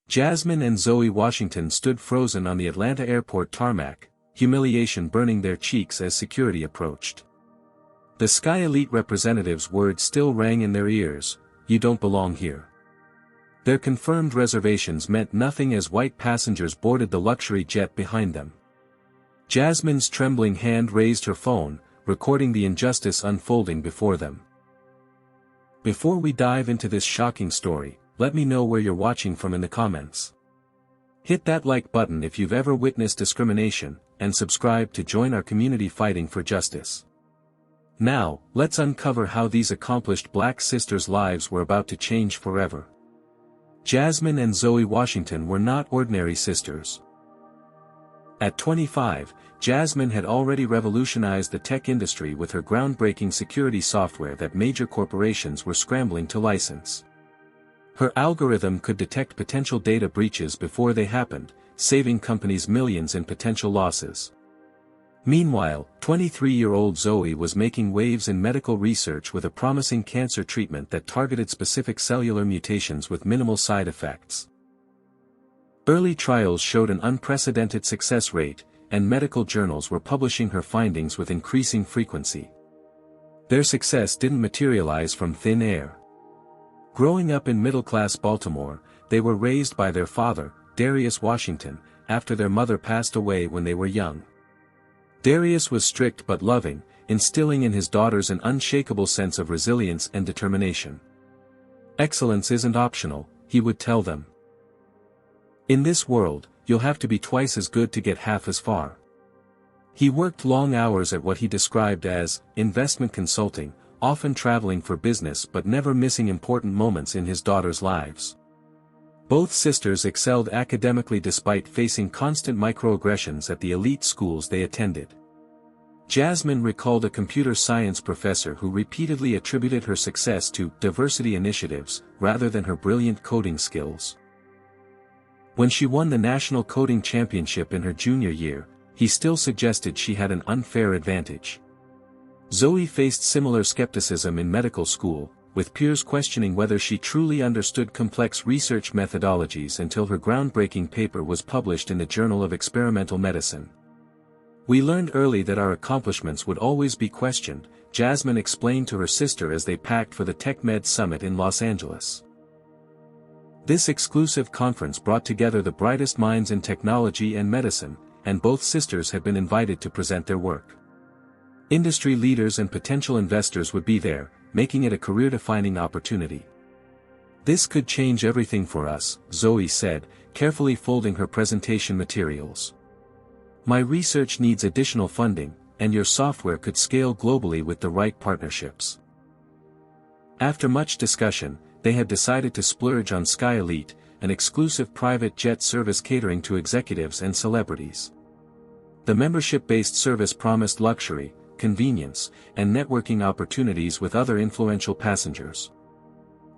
Jasmine and Zoe Washington stood frozen on the Atlanta airport tarmac, humiliation burning their cheeks as security approached. The SkyElite representative's words still rang in their ears, "You don't belong here." Their confirmed reservations meant nothing as white passengers boarded the luxury jet behind them. Jasmine's trembling hand raised her phone, recording the injustice unfolding before them. Before we dive into this shocking story, let me know where you're watching from in the comments. Hit that like button if you've ever witnessed discrimination, and subscribe to join our community fighting for justice. Now, let's uncover how these accomplished black sisters' lives were about to change forever. Jasmine and Zoe Washington were not ordinary sisters. At 25, Jasmine had already revolutionized the tech industry with her groundbreaking security software that major corporations were scrambling to license. Her algorithm could detect potential data breaches before they happened, saving companies millions in potential losses. Meanwhile, 23-year-old Zoe was making waves in medical research with a promising cancer treatment that targeted specific cellular mutations with minimal side effects. Early trials showed an unprecedented success rate, and medical journals were publishing her findings with increasing frequency. Their success didn't materialize from thin air. Growing up in middle-class Baltimore, they were raised by their father, Darius Washington, after their mother passed away when they were young. Darius was strict but loving, instilling in his daughters an unshakable sense of resilience and determination. "Excellence isn't optional," he would tell them. "In this world, you'll have to be twice as good to get half as far." He worked long hours at what he described as investment consulting, often traveling for business but never missing important moments in his daughters' lives. Both sisters excelled academically despite facing constant microaggressions at the elite schools they attended. Jasmine recalled a computer science professor who repeatedly attributed her success to diversity initiatives, rather than her brilliant coding skills. When she won the national coding championship in her junior year, he still suggested she had an unfair advantage. Zoe faced similar skepticism in medical school, with peers questioning whether she truly understood complex research methodologies until her groundbreaking paper was published in the Journal of Experimental Medicine. "We learned early that our accomplishments would always be questioned," Jasmine explained to her sister as they packed for the TechMed Summit in Los Angeles. This exclusive conference brought together the brightest minds in technology and medicine, and both sisters had been invited to present their work. Industry leaders and potential investors would be there, making it a career-defining opportunity. "This could change everything for us," Zoe said, carefully folding her presentation materials. "My research needs additional funding, and your software could scale globally with the right partnerships." After much discussion, they had decided to splurge on SkyElite, an exclusive private jet service catering to executives and celebrities. The membership-based service promised luxury, convenience, and networking opportunities with other influential passengers.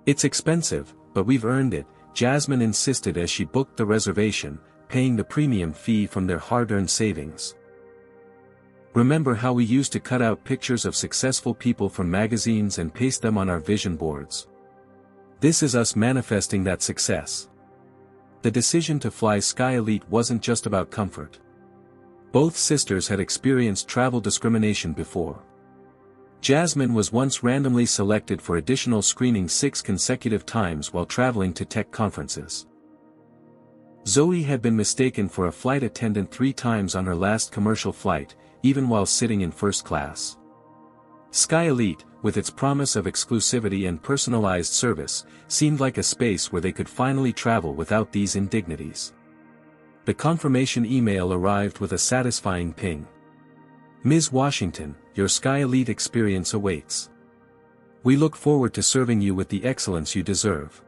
"It's expensive, but we've earned it," Jasmine insisted as she booked the reservation, paying the premium fee from their hard-earned savings. "Remember how we used to cut out pictures of successful people from magazines and paste them on our vision boards? This is us manifesting that success." The decision to fly SkyElite wasn't just about comfort. Both sisters had experienced travel discrimination before. Jasmine was once randomly selected for additional screening 6 consecutive times while traveling to tech conferences. Zoe had been mistaken for a flight attendant 3 times on her last commercial flight, even while sitting in first class. SkyElite, with its promise of exclusivity and personalized service, seemed like a space where they could finally travel without these indignities. The confirmation email arrived with a satisfying ping. "Ms. Washington, your SkyElite experience awaits. We look forward to serving you with the excellence you deserve."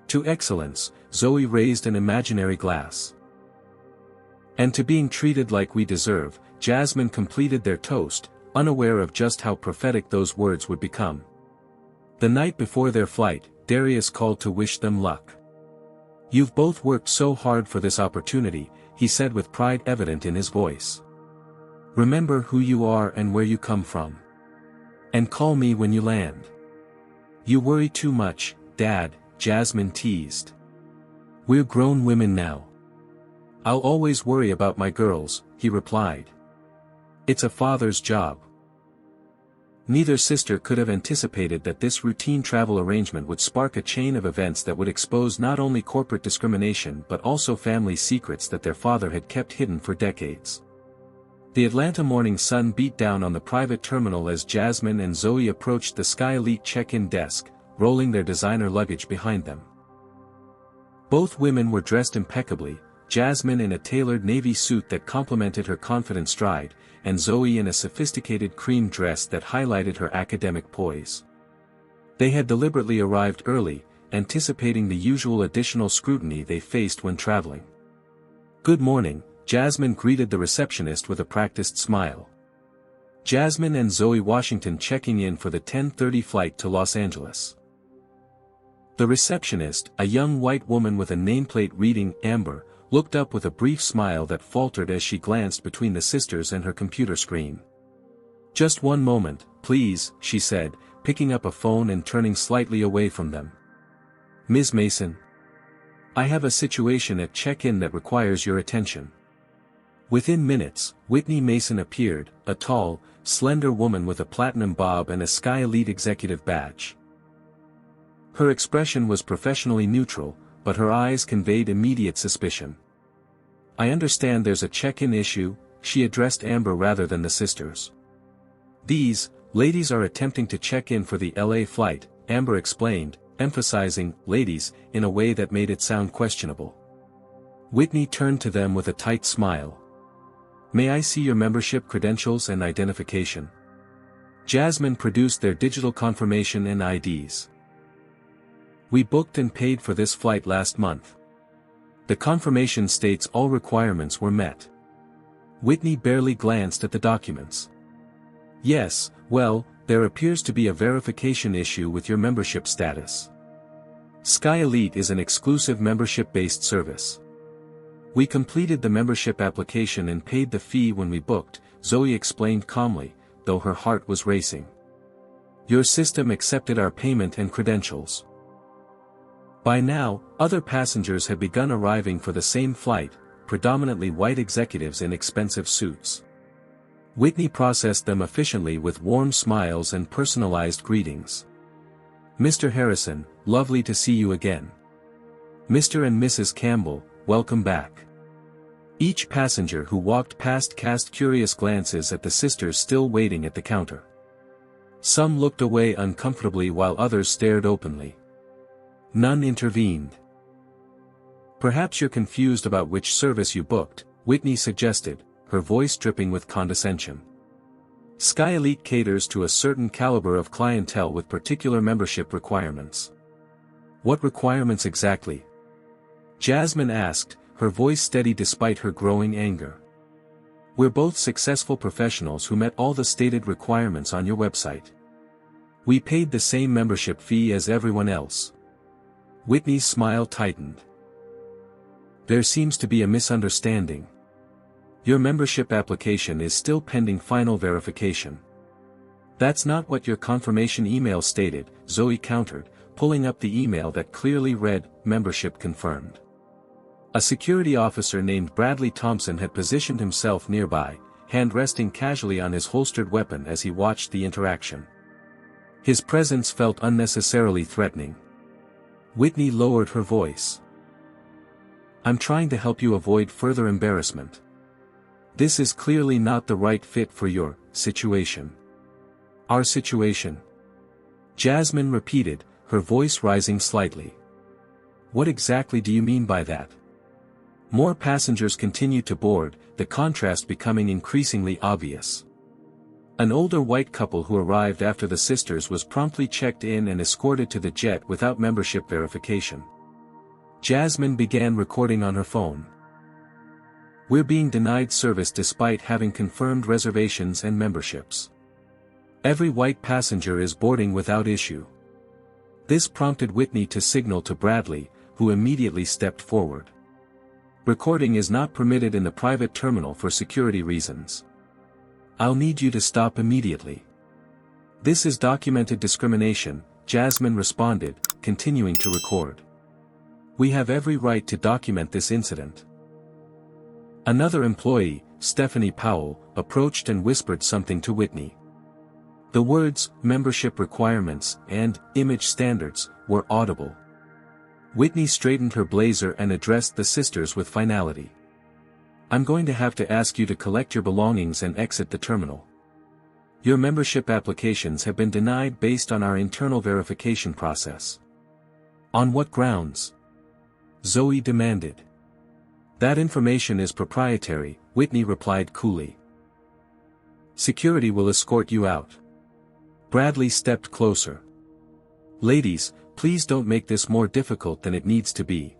To excellence, Zoe raised an imaginary glass. "And to being treated like we deserve," Jasmine completed their toast, unaware of just how prophetic those words would become. The night before their flight, Darius called to wish them luck. "You've both worked so hard for this opportunity," he said with pride evident in his voice. "Remember who you are and where you come from. And call me when you land." "You worry too much, Dad," Jasmine teased. We're grown women now. I'll always worry about my girls, he replied. It's a father's job. Neither sister could have anticipated that this routine travel arrangement would spark a chain of events that would expose not only corporate discrimination but also family secrets that their father had kept hidden for decades. The Atlanta morning sun beat down on the private terminal as Jasmine and Zoe approached the SkyElite check-in desk, rolling their designer luggage behind them. Both women were dressed impeccably, Jasmine in a tailored navy suit that complemented her confident stride, and Zoe in a sophisticated cream dress that highlighted her academic poise. They had deliberately arrived early, anticipating the usual additional scrutiny they faced when traveling. "Good morning," Jasmine greeted the receptionist with a practiced smile. Jasmine and Zoe Washington checking in for the 10:30 flight to Los Angeles. The receptionist, a young white woman with a nameplate reading Amber, looked up with a brief smile that faltered as she glanced between the sisters and her computer screen. "Just one moment, please," she said, picking up a phone and turning slightly away from them. "Ms. Mason? I have a situation at check-in that requires your attention." Within minutes, Whitney Mason appeared, a tall, slender woman with a platinum bob and a SkyElite executive badge. Her expression was professionally neutral, but her eyes conveyed immediate suspicion. "I understand there's a check-in issue," she addressed Amber rather than the sisters. "These ladies are attempting to check in for the LA flight," Amber explained, emphasizing "ladies" in a way that made it sound questionable. Whitney turned to them with a tight smile. "May I see your membership credentials and identification?" Jasmine produced their digital confirmation and IDs. "We booked and paid for this flight last month." The confirmation states all requirements were met. Whitney barely glanced at the documents. "Yes, well, there appears to be a verification issue with your membership status. SkyElite is an exclusive membership-based service. We completed the membership application and paid the fee when we booked," Zoe explained calmly, though her heart was racing. "Your system accepted our payment and credentials." By now, other passengers had begun arriving for the same flight, predominantly white executives in expensive suits. Whitney processed them efficiently with warm smiles and personalized greetings. "Mr. Harrison, lovely to see you again. Mr. and Mrs. Campbell, welcome back." Each passenger who walked past cast curious glances at the sisters still waiting at the counter. Some looked away uncomfortably while others stared openly. None intervened. "Perhaps you're confused about which service you booked," Whitney suggested, her voice dripping with condescension. "SkyElite caters to a certain caliber of clientele with particular membership requirements." "What requirements exactly?" Jasmine asked, her voice steady despite her growing anger. "We're both successful professionals who met all the stated requirements on your website. We paid the same membership fee as everyone else." Whitney's smile tightened. "There seems to be a misunderstanding. Your membership application is still pending final verification." "That's not what your confirmation email stated," Zoe countered, pulling up the email that clearly read, "Membership confirmed." A security officer named Bradley Thompson had positioned himself nearby, hand resting casually on his holstered weapon as he watched the interaction. His presence felt unnecessarily threatening. Whitney lowered her voice. "I'm trying to help you avoid further embarrassment. This is clearly not the right fit for your situation." "Our situation?" Jasmine repeated, her voice rising slightly. "What exactly do you mean by that?" More passengers continued to board, the contrast becoming increasingly obvious. An older white couple who arrived after the sisters was promptly checked in and escorted to the jet without membership verification. Jasmine began recording on her phone. "We're being denied service despite having confirmed reservations and memberships. Every white passenger is boarding without issue." This prompted Whitney to signal to Bradley, who immediately stepped forward. "Recording is not permitted in the private terminal for security reasons. I'll need you to stop immediately." "This is documented discrimination," Jasmine responded, continuing to record. We have every right to document this incident. Another employee, Stephanie Powell, approached and whispered something to Whitney. The words, membership requirements, and image standards, were audible. Whitney straightened her blazer and addressed the sisters with finality. I'm going to have to ask you to collect your belongings and exit the terminal. Your membership applications have been denied based on our internal verification process. On what grounds? Zoe demanded. That information is proprietary, Whitney replied coolly. Security will escort you out. Bradley stepped closer. Ladies, please don't make this more difficult than it needs to be.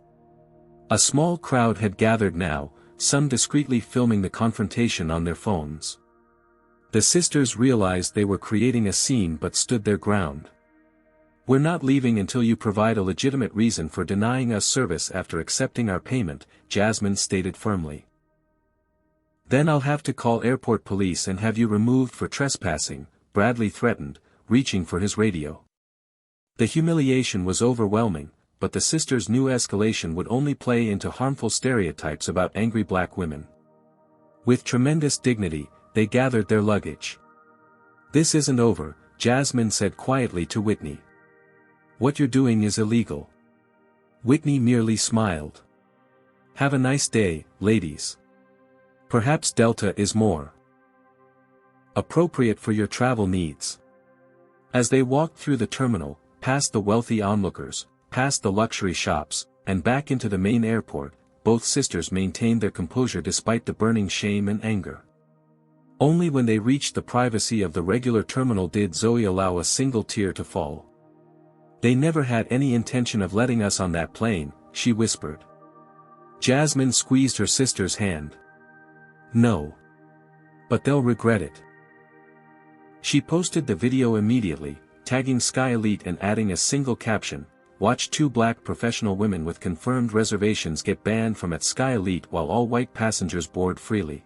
A small crowd had gathered now, some discreetly filming the confrontation on their phones. The sisters realized they were creating a scene but stood their ground. We're not leaving until you provide a legitimate reason for denying us service after accepting our payment, Jasmine stated firmly. Then I'll have to call airport police and have you removed for trespassing, Bradley threatened, reaching for his radio. The humiliation was overwhelming, but the sisters knew escalation would only play into harmful stereotypes about angry black women. With tremendous dignity, they gathered their luggage. This isn't over, Jasmine said quietly to Whitney. What you're doing is illegal. Whitney merely smiled. Have a nice day, ladies. Perhaps Delta is more appropriate for your travel needs. As they walked through the terminal, past the wealthy onlookers, past the luxury shops, and back into the main airport, both sisters maintained their composure despite the burning shame and anger. Only when they reached the privacy of the regular terminal did Zoe allow a single tear to fall. They never had any intention of letting us on that plane, she whispered. Jasmine squeezed her sister's hand. No. But they'll regret it. She posted the video immediately, tagging SkyElite and adding a single caption, "Watch two black professional women with confirmed reservations get banned from at SkyElite while all white passengers board freely."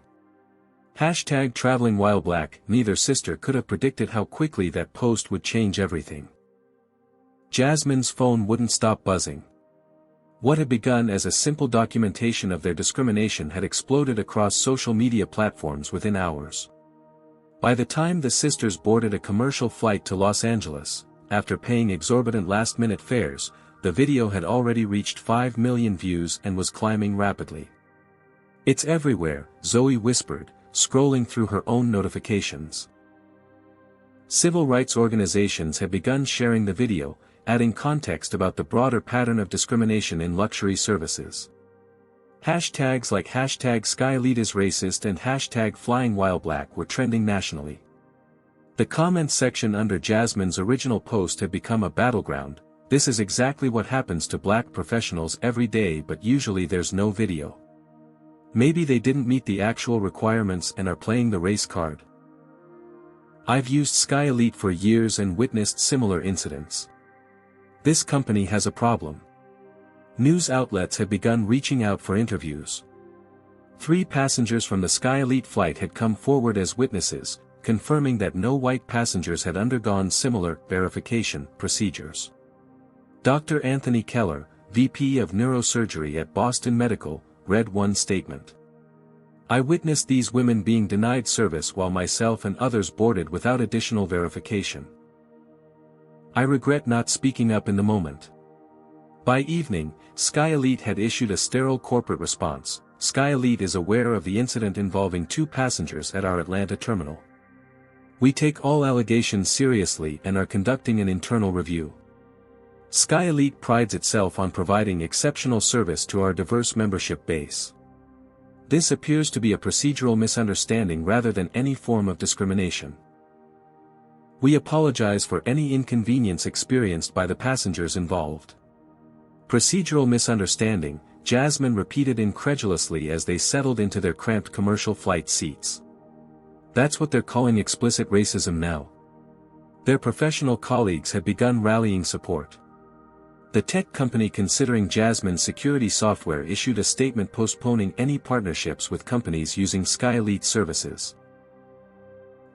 Hashtag traveling while black. Neither sister could have predicted how quickly that post would change everything. Jasmine's phone wouldn't stop buzzing. What had begun as a simple documentation of their discrimination had exploded across social media platforms within hours. By the time the sisters boarded a commercial flight to Los Angeles, after paying exorbitant last-minute fares, the video had already reached 5 million views and was climbing rapidly. It's everywhere, Zoe whispered, scrolling through her own notifications. Civil rights organizations have begun sharing the video, adding context about the broader pattern of discrimination in luxury services. Hashtags like hashtag SkyElite is racist and hashtag flying while black were trending nationally. The comment section under Jasmine's original post had become a battleground. This is exactly what happens to black professionals every day, but usually there's no video. Maybe they didn't meet the actual requirements and are playing the race card. I've used SkyElite for years and witnessed similar incidents. This company has a problem. News outlets have begun reaching out for interviews. 3 passengers from the SkyElite flight had come forward as witnesses, confirming that no white passengers had undergone similar verification procedures. Dr. Anthony Keller, VP of Neurosurgery at Boston Medical, read one statement. I witnessed these women being denied service while myself and others boarded without additional verification. I regret not speaking up in the moment. By evening, SkyElite had issued a sterile corporate response. SkyElite is aware of the incident involving 2 passengers at our Atlanta terminal. We take all allegations seriously and are conducting an internal review. SkyElite prides itself on providing exceptional service to our diverse membership base. This appears to be a procedural misunderstanding rather than any form of discrimination. We apologize for any inconvenience experienced by the passengers involved. Procedural misunderstanding, Jasmine repeated incredulously as they settled into their cramped commercial flight seats. That's what they're calling explicit racism now. Their professional colleagues had begun rallying support. The tech company considering Jasmine's security software issued a statement postponing any partnerships with companies using SkyElite services.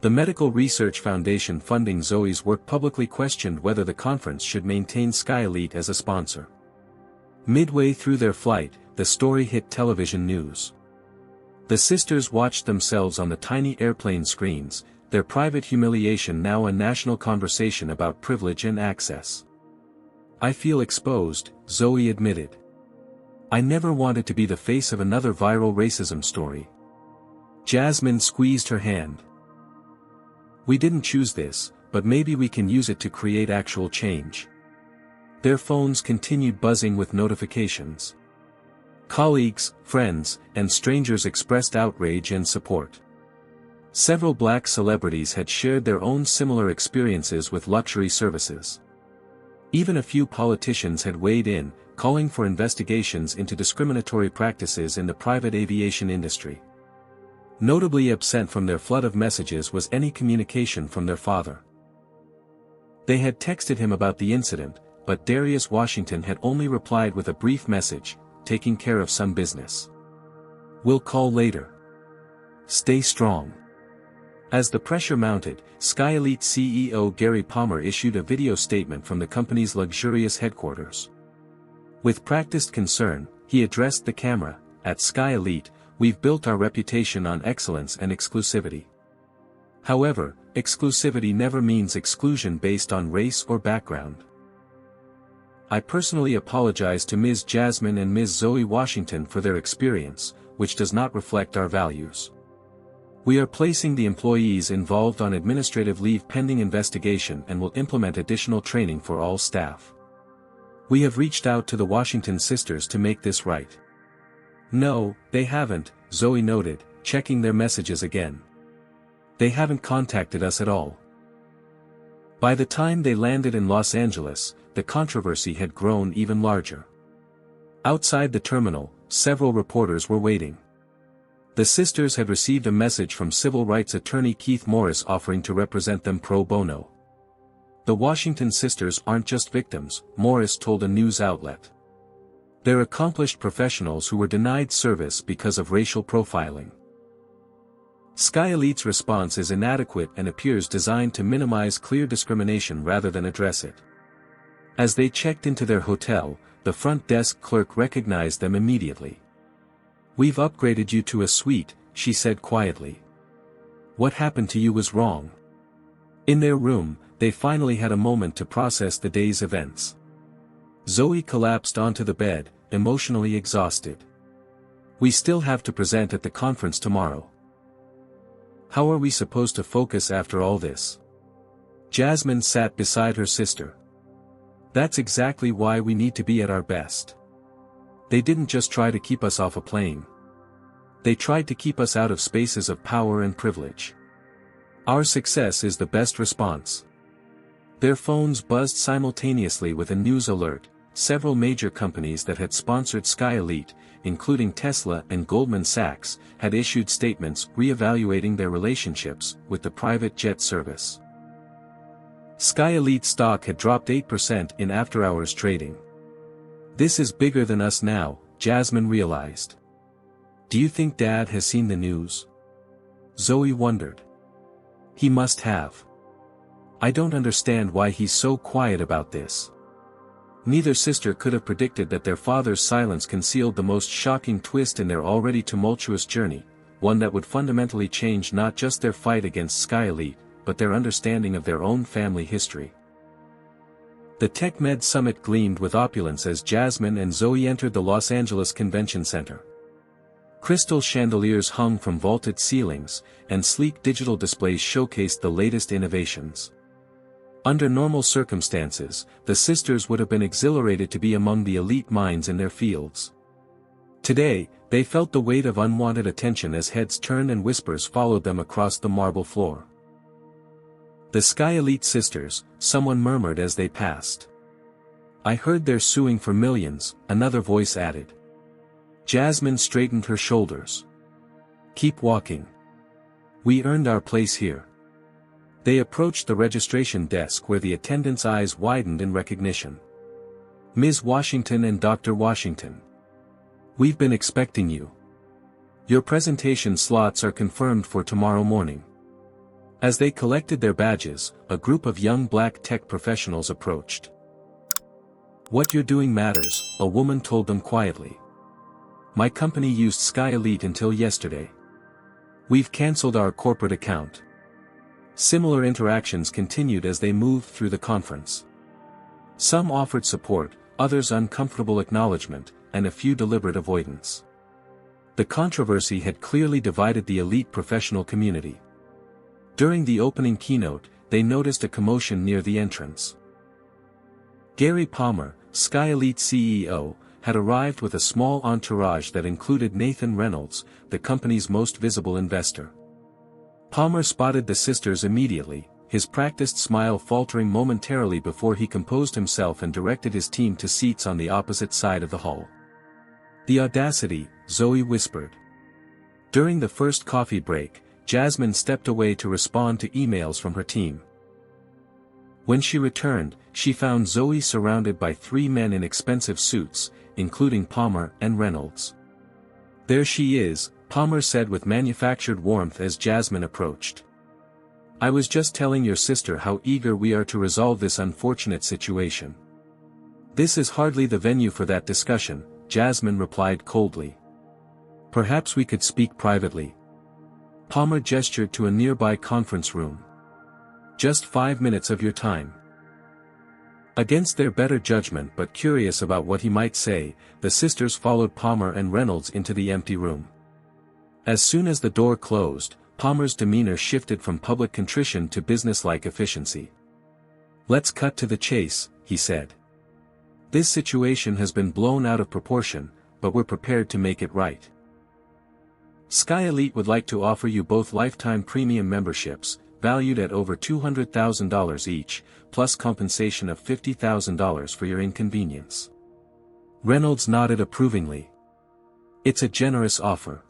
The Medical Research Foundation funding Zoe's work publicly questioned whether the conference should maintain SkyElite as a sponsor. Midway through their flight, the story hit television news. The sisters watched themselves on the tiny airplane screens, their private humiliation now a national conversation about privilege and access. "I feel exposed," Zoe admitted. "I never wanted to be the face of another viral racism story." Jasmine squeezed her hand. "We didn't choose this, but maybe we can use it to create actual change." Their phones continued buzzing with notifications. Colleagues, friends, and strangers expressed outrage and support. Several black celebrities had shared their own similar experiences with luxury services. Even a few politicians had weighed in, calling for investigations into discriminatory practices in the private aviation industry. Notably absent from their flood of messages was any communication from their father. They had texted him about the incident, but Darius Washington had only replied with a brief message, "Taking care of some business. We'll call later. Stay strong." As the pressure mounted, SkyElite CEO Gary Palmer issued a video statement from the company's luxurious headquarters. With practiced concern, he addressed the camera, "At SkyElite, we've built our reputation on excellence and exclusivity. However, exclusivity never means exclusion based on race or background. I personally apologize to Ms. Jasmine and Ms. Zoe Washington for their experience, which does not reflect our values. We are placing the employees involved on administrative leave pending investigation and will implement additional training for all staff. We have reached out to the Washington sisters to make this right." "No, they haven't," Zoe noted, checking their messages again. "They haven't contacted us at all." By the time they landed in Los Angeles, the controversy had grown even larger. Outside the terminal, several reporters were waiting. The sisters had received a message from civil rights attorney Keith Morris offering to represent them pro bono. The Washington sisters aren't just victims, Morris told a news outlet. They're accomplished professionals who were denied service because of racial profiling. SkyElite's response is inadequate and appears designed to minimize clear discrimination rather than address it. As they checked into their hotel, the front desk clerk recognized them immediately. "We've upgraded you to a suite," she said quietly. "What happened to you was wrong." In their room, they finally had a moment to process the day's events. Zoe collapsed onto the bed, emotionally exhausted. "We still have to present at the conference tomorrow. How are we supposed to focus after all this?" Jasmine sat beside her sister. "That's exactly why we need to be at our best. They didn't just try to keep us off a plane. They tried to keep us out of spaces of power and privilege. Our success is the best response." Their phones buzzed simultaneously with a news alert. Several major companies that had sponsored SkyElite, including Tesla and Goldman Sachs, had issued statements re-evaluating their relationships with the private jet service. SkyElite stock had dropped 8% in after-hours trading. "This is bigger than us now," Jasmine realized. "Do you think Dad has seen the news?" Zoe wondered. "He must have. I don't understand why he's so quiet about this." Neither sister could have predicted that their father's silence concealed the most shocking twist in their already tumultuous journey, one that would fundamentally change not just their fight against SkyElite, but their understanding of their own family history. The TechMed Summit gleamed with opulence as Jasmine and Zoe entered the Los Angeles Convention Center. Crystal chandeliers hung from vaulted ceilings, and sleek digital displays showcased the latest innovations. Under normal circumstances, the sisters would have been exhilarated to be among the elite minds in their fields. Today, they felt the weight of unwanted attention as heads turned and whispers followed them across the marble floor. "The SkyElite sisters," someone murmured as they passed. "I heard they're suing for millions," another voice added. Jasmine straightened her shoulders. "Keep walking. We earned our place here." They approached the registration desk where the attendant's eyes widened in recognition. "Ms. Washington and Dr. Washington. We've been expecting you. Your presentation slots are confirmed for tomorrow morning." As they collected their badges, a group of young black tech professionals approached. "What you're doing matters," a woman told them quietly. "My company used SkyElite until yesterday. We've cancelled our corporate account." Similar interactions continued as they moved through the conference. Some offered support, others uncomfortable acknowledgement, and a few deliberate avoidance. The controversy had clearly divided the elite professional community. During the opening keynote, they noticed a commotion near the entrance. Gary Palmer, SkyElite CEO, had arrived with a small entourage that included Nathan Reynolds, the company's most visible investor. Palmer spotted the sisters immediately, his practiced smile faltering momentarily before he composed himself and directed his team to seats on the opposite side of the hall. "The audacity," Zoe whispered. During the first coffee break, Jasmine stepped away to respond to emails from her team. When she returned, she found Zoe surrounded by 3 men in expensive suits, including Palmer and Reynolds. "There she is," Palmer said with manufactured warmth as Jasmine approached. "I was just telling your sister how eager we are to resolve this unfortunate situation." "This is hardly the venue for that discussion," Jasmine replied coldly. "Perhaps we could speak privately." Palmer gestured to a nearby conference room. "Just 5 minutes of your time." Against their better judgment but curious about what he might say, the sisters followed Palmer and Reynolds into the empty room. As soon as the door closed, Palmer's demeanor shifted from public contrition to businesslike efficiency. "Let's cut to the chase," he said. "This situation has been blown out of proportion, but we're prepared to make it right. SkyElite would like to offer you both lifetime premium memberships, valued at over $200,000 each, plus compensation of $50,000 for your inconvenience." Reynolds nodded approvingly. "It's a generous offer.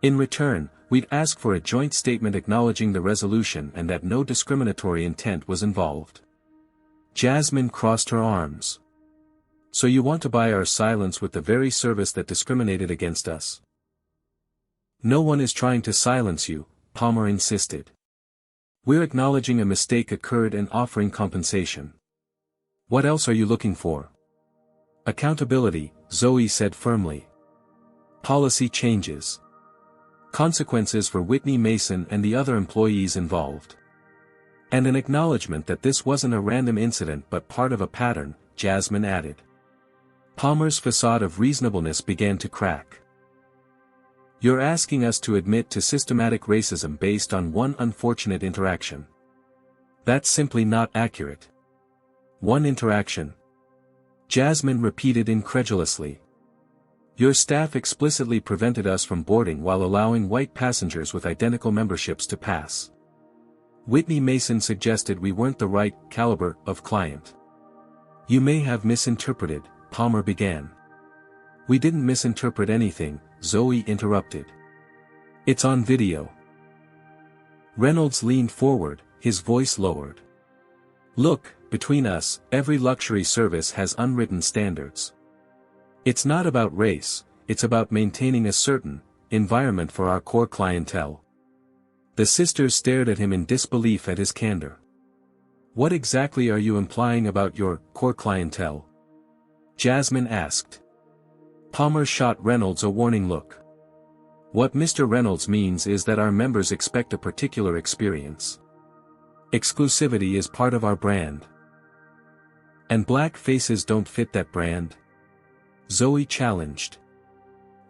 In return, we'd ask for a joint statement acknowledging the resolution and that no discriminatory intent was involved." Jasmine crossed her arms. "So you want to buy our silence with the very service that discriminated against us?" "No one is trying to silence you," Palmer insisted. "We're acknowledging a mistake occurred and offering compensation. What else are you looking for?" "Accountability," Zoe said firmly. "Policy changes. Consequences for Whitney Mason and the other employees involved. And an acknowledgement that this wasn't a random incident but part of a pattern," Jasmine added. Palmer's facade of reasonableness began to crack. "You're asking us to admit to systematic racism based on one unfortunate interaction. That's simply not accurate." "One interaction?" Jasmine repeated incredulously. "Your staff explicitly prevented us from boarding while allowing white passengers with identical memberships to pass. Whitney Mason suggested we weren't the right caliber of client." "You may have misinterpreted," Palmer began. "We didn't misinterpret anything," Zoe interrupted. "It's on video." Reynolds leaned forward, his voice lowered. "Look, between us, every luxury service has unwritten standards. It's not about race, it's about maintaining a certain environment for our core clientele." The sisters stared at him in disbelief at his candor. "What exactly are you implying about your core clientele?" Jasmine asked. Palmer shot Reynolds a warning look. "What Mr. Reynolds means is that our members expect a particular experience. Exclusivity is part of our brand. And black faces don't fit that brand?" Zoe challenged.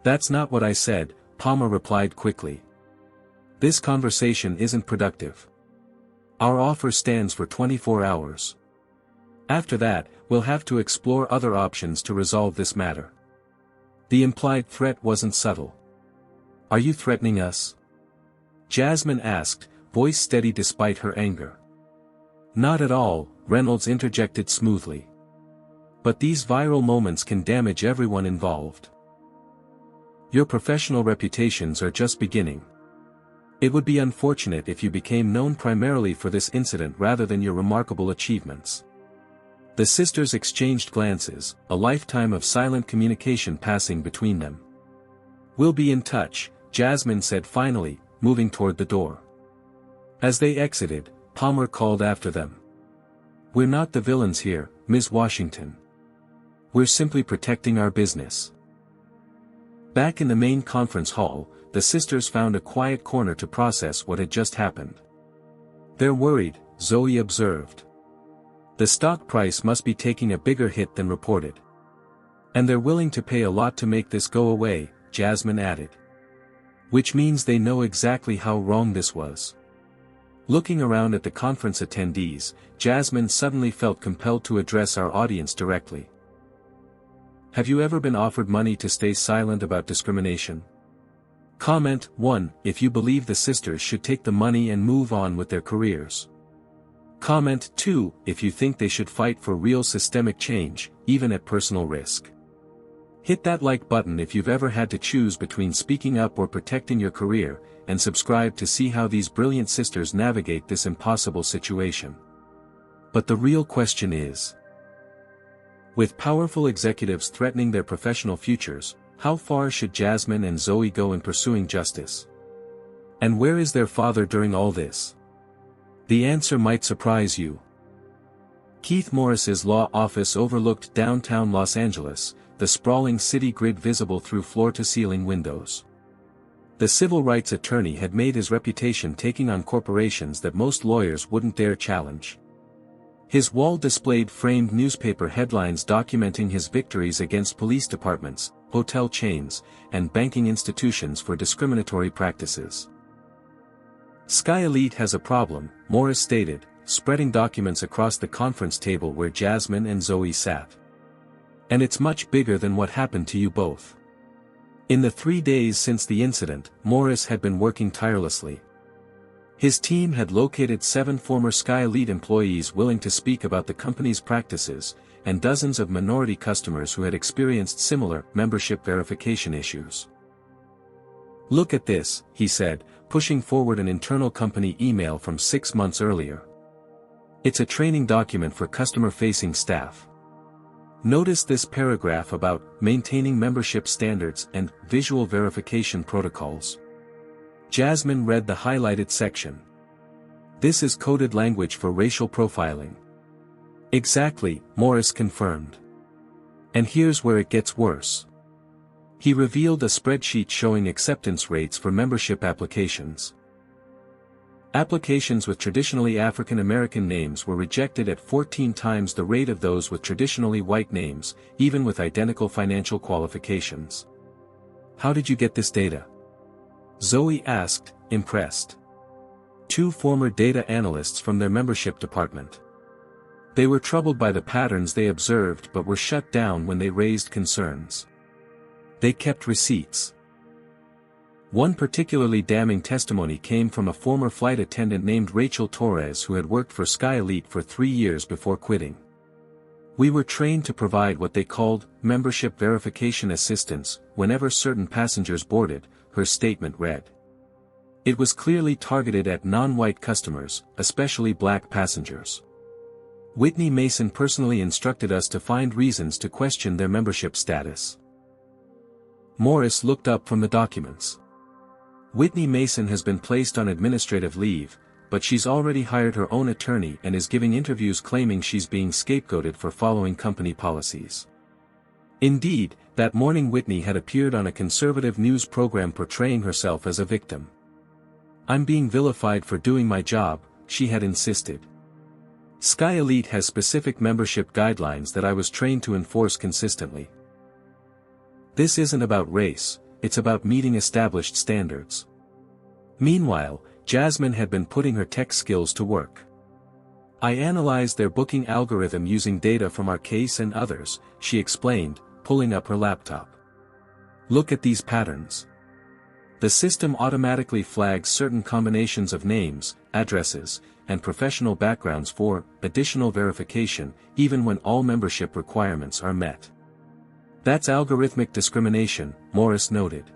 "That's not what I said," Palmer replied quickly. "This conversation isn't productive. Our offer stands for 24 hours. After that, we'll have to explore other options to resolve this matter." The implied threat wasn't subtle. "Are you threatening us?" Jasmine asked, voice steady despite her anger. "Not at all," Reynolds interjected smoothly. "But these viral moments can damage everyone involved. Your professional reputations are just beginning. It would be unfortunate if you became known primarily for this incident rather than your remarkable achievements." The sisters exchanged glances, a lifetime of silent communication passing between them. "We'll be in touch," Jasmine said finally, moving toward the door. As they exited, Palmer called after them. "We're not the villains here, Ms. Washington. We're simply protecting our business. Back in the main conference hall, the sisters found a quiet corner to process what had just happened. They're worried, Zoe observed. The stock price must be taking a bigger hit than reported. And they're willing to pay a lot to make this go away, Jasmine added. Which means they know exactly how wrong this was. Looking around at the conference attendees, Jasmine suddenly felt compelled to address our audience directly. Have you ever been offered money to stay silent about discrimination? Comment 1 if you believe the sisters should take the money and move on with their careers. Comment 2 if you think they should fight for real systemic change, even at personal risk. Hit that like button if you've ever had to choose between speaking up or protecting your career, and subscribe to see how these brilliant sisters navigate this impossible situation. But the real question is, with powerful executives threatening their professional futures, how far should Jasmine and Zoe go in pursuing justice? And where is their father during all this? The answer might surprise you. Keith Morris's law office overlooked downtown Los Angeles, the sprawling city grid visible through floor-to-ceiling windows. The civil rights attorney had made his reputation taking on corporations that most lawyers wouldn't dare challenge. His wall displayed framed newspaper headlines documenting his victories against police departments, hotel chains, and banking institutions for discriminatory practices. SkyElite has a problem, Morris stated, spreading documents across the conference table where Jasmine and Zoe sat. And it's much bigger than what happened to you both. In the 3 days since the incident, Morris had been working tirelessly. His team had located 7 former SkyElite employees willing to speak about the company's practices, and dozens of minority customers who had experienced similar membership verification issues. Look at this, he said, pushing forward an internal company email from 6 months earlier. It's a training document for customer-facing staff. Notice this paragraph about maintaining membership standards and visual verification protocols. Jasmine read the highlighted section. This is coded language for racial profiling. Exactly, Morris confirmed. And here's where it gets worse. He revealed a spreadsheet showing acceptance rates for membership applications. Applications with traditionally African American names were rejected at 14 times the rate of those with traditionally white names, even with identical financial qualifications. How did you get this data? Zoe asked, impressed. 2 former data analysts from their membership department. They were troubled by the patterns they observed but were shut down when they raised concerns. They kept receipts. One particularly damning testimony came from a former flight attendant named Rachel Torres who had worked for SkyElite for 3 years before quitting. We were trained to provide what they called membership verification assistance whenever certain passengers boarded, her statement read. It was clearly targeted at non-white customers, especially black passengers. Whitney Mason personally instructed us to find reasons to question their membership status. Morris looked up from the documents. Whitney Mason has been placed on administrative leave, but she's already hired her own attorney and is giving interviews claiming she's being scapegoated for following company policies. Indeed, that morning Whitney had appeared on a conservative news program portraying herself as a victim. I'm being vilified for doing my job, she had insisted. SkyElite has specific membership guidelines that I was trained to enforce consistently. This isn't about race, it's about meeting established standards. Meanwhile, Jasmine had been putting her tech skills to work. I analyzed their booking algorithm using data from our case and others, she explained, pulling up her laptop. Look at these patterns. The system automatically flags certain combinations of names, addresses, and professional backgrounds for additional verification, even when all membership requirements are met. That's algorithmic discrimination, Morris noted.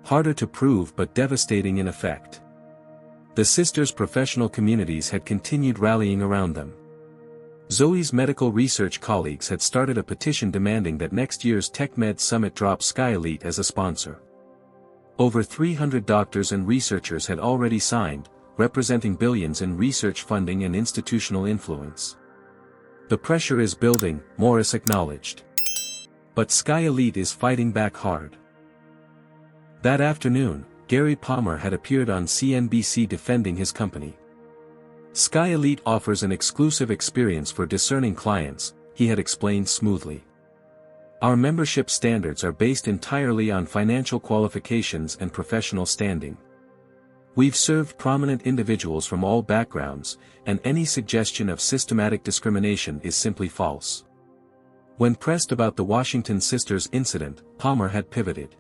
Harder to prove but devastating in effect. The sisters' professional communities had continued rallying around them. Zoe's medical research colleagues had started a petition demanding that next year's TechMed Summit drop SkyElite as a sponsor. Over 300 doctors and researchers had already signed, representing billions in research funding and institutional influence. The pressure is building, Morris acknowledged. But SkyElite is fighting back hard. That afternoon, Gary Palmer had appeared on CNBC defending his company. SkyElite offers an exclusive experience for discerning clients, he had explained smoothly. Our membership standards are based entirely on financial qualifications and professional standing. We've served prominent individuals from all backgrounds, and any suggestion of systematic discrimination is simply false. When pressed about the Washington sisters incident, Palmer had pivoted.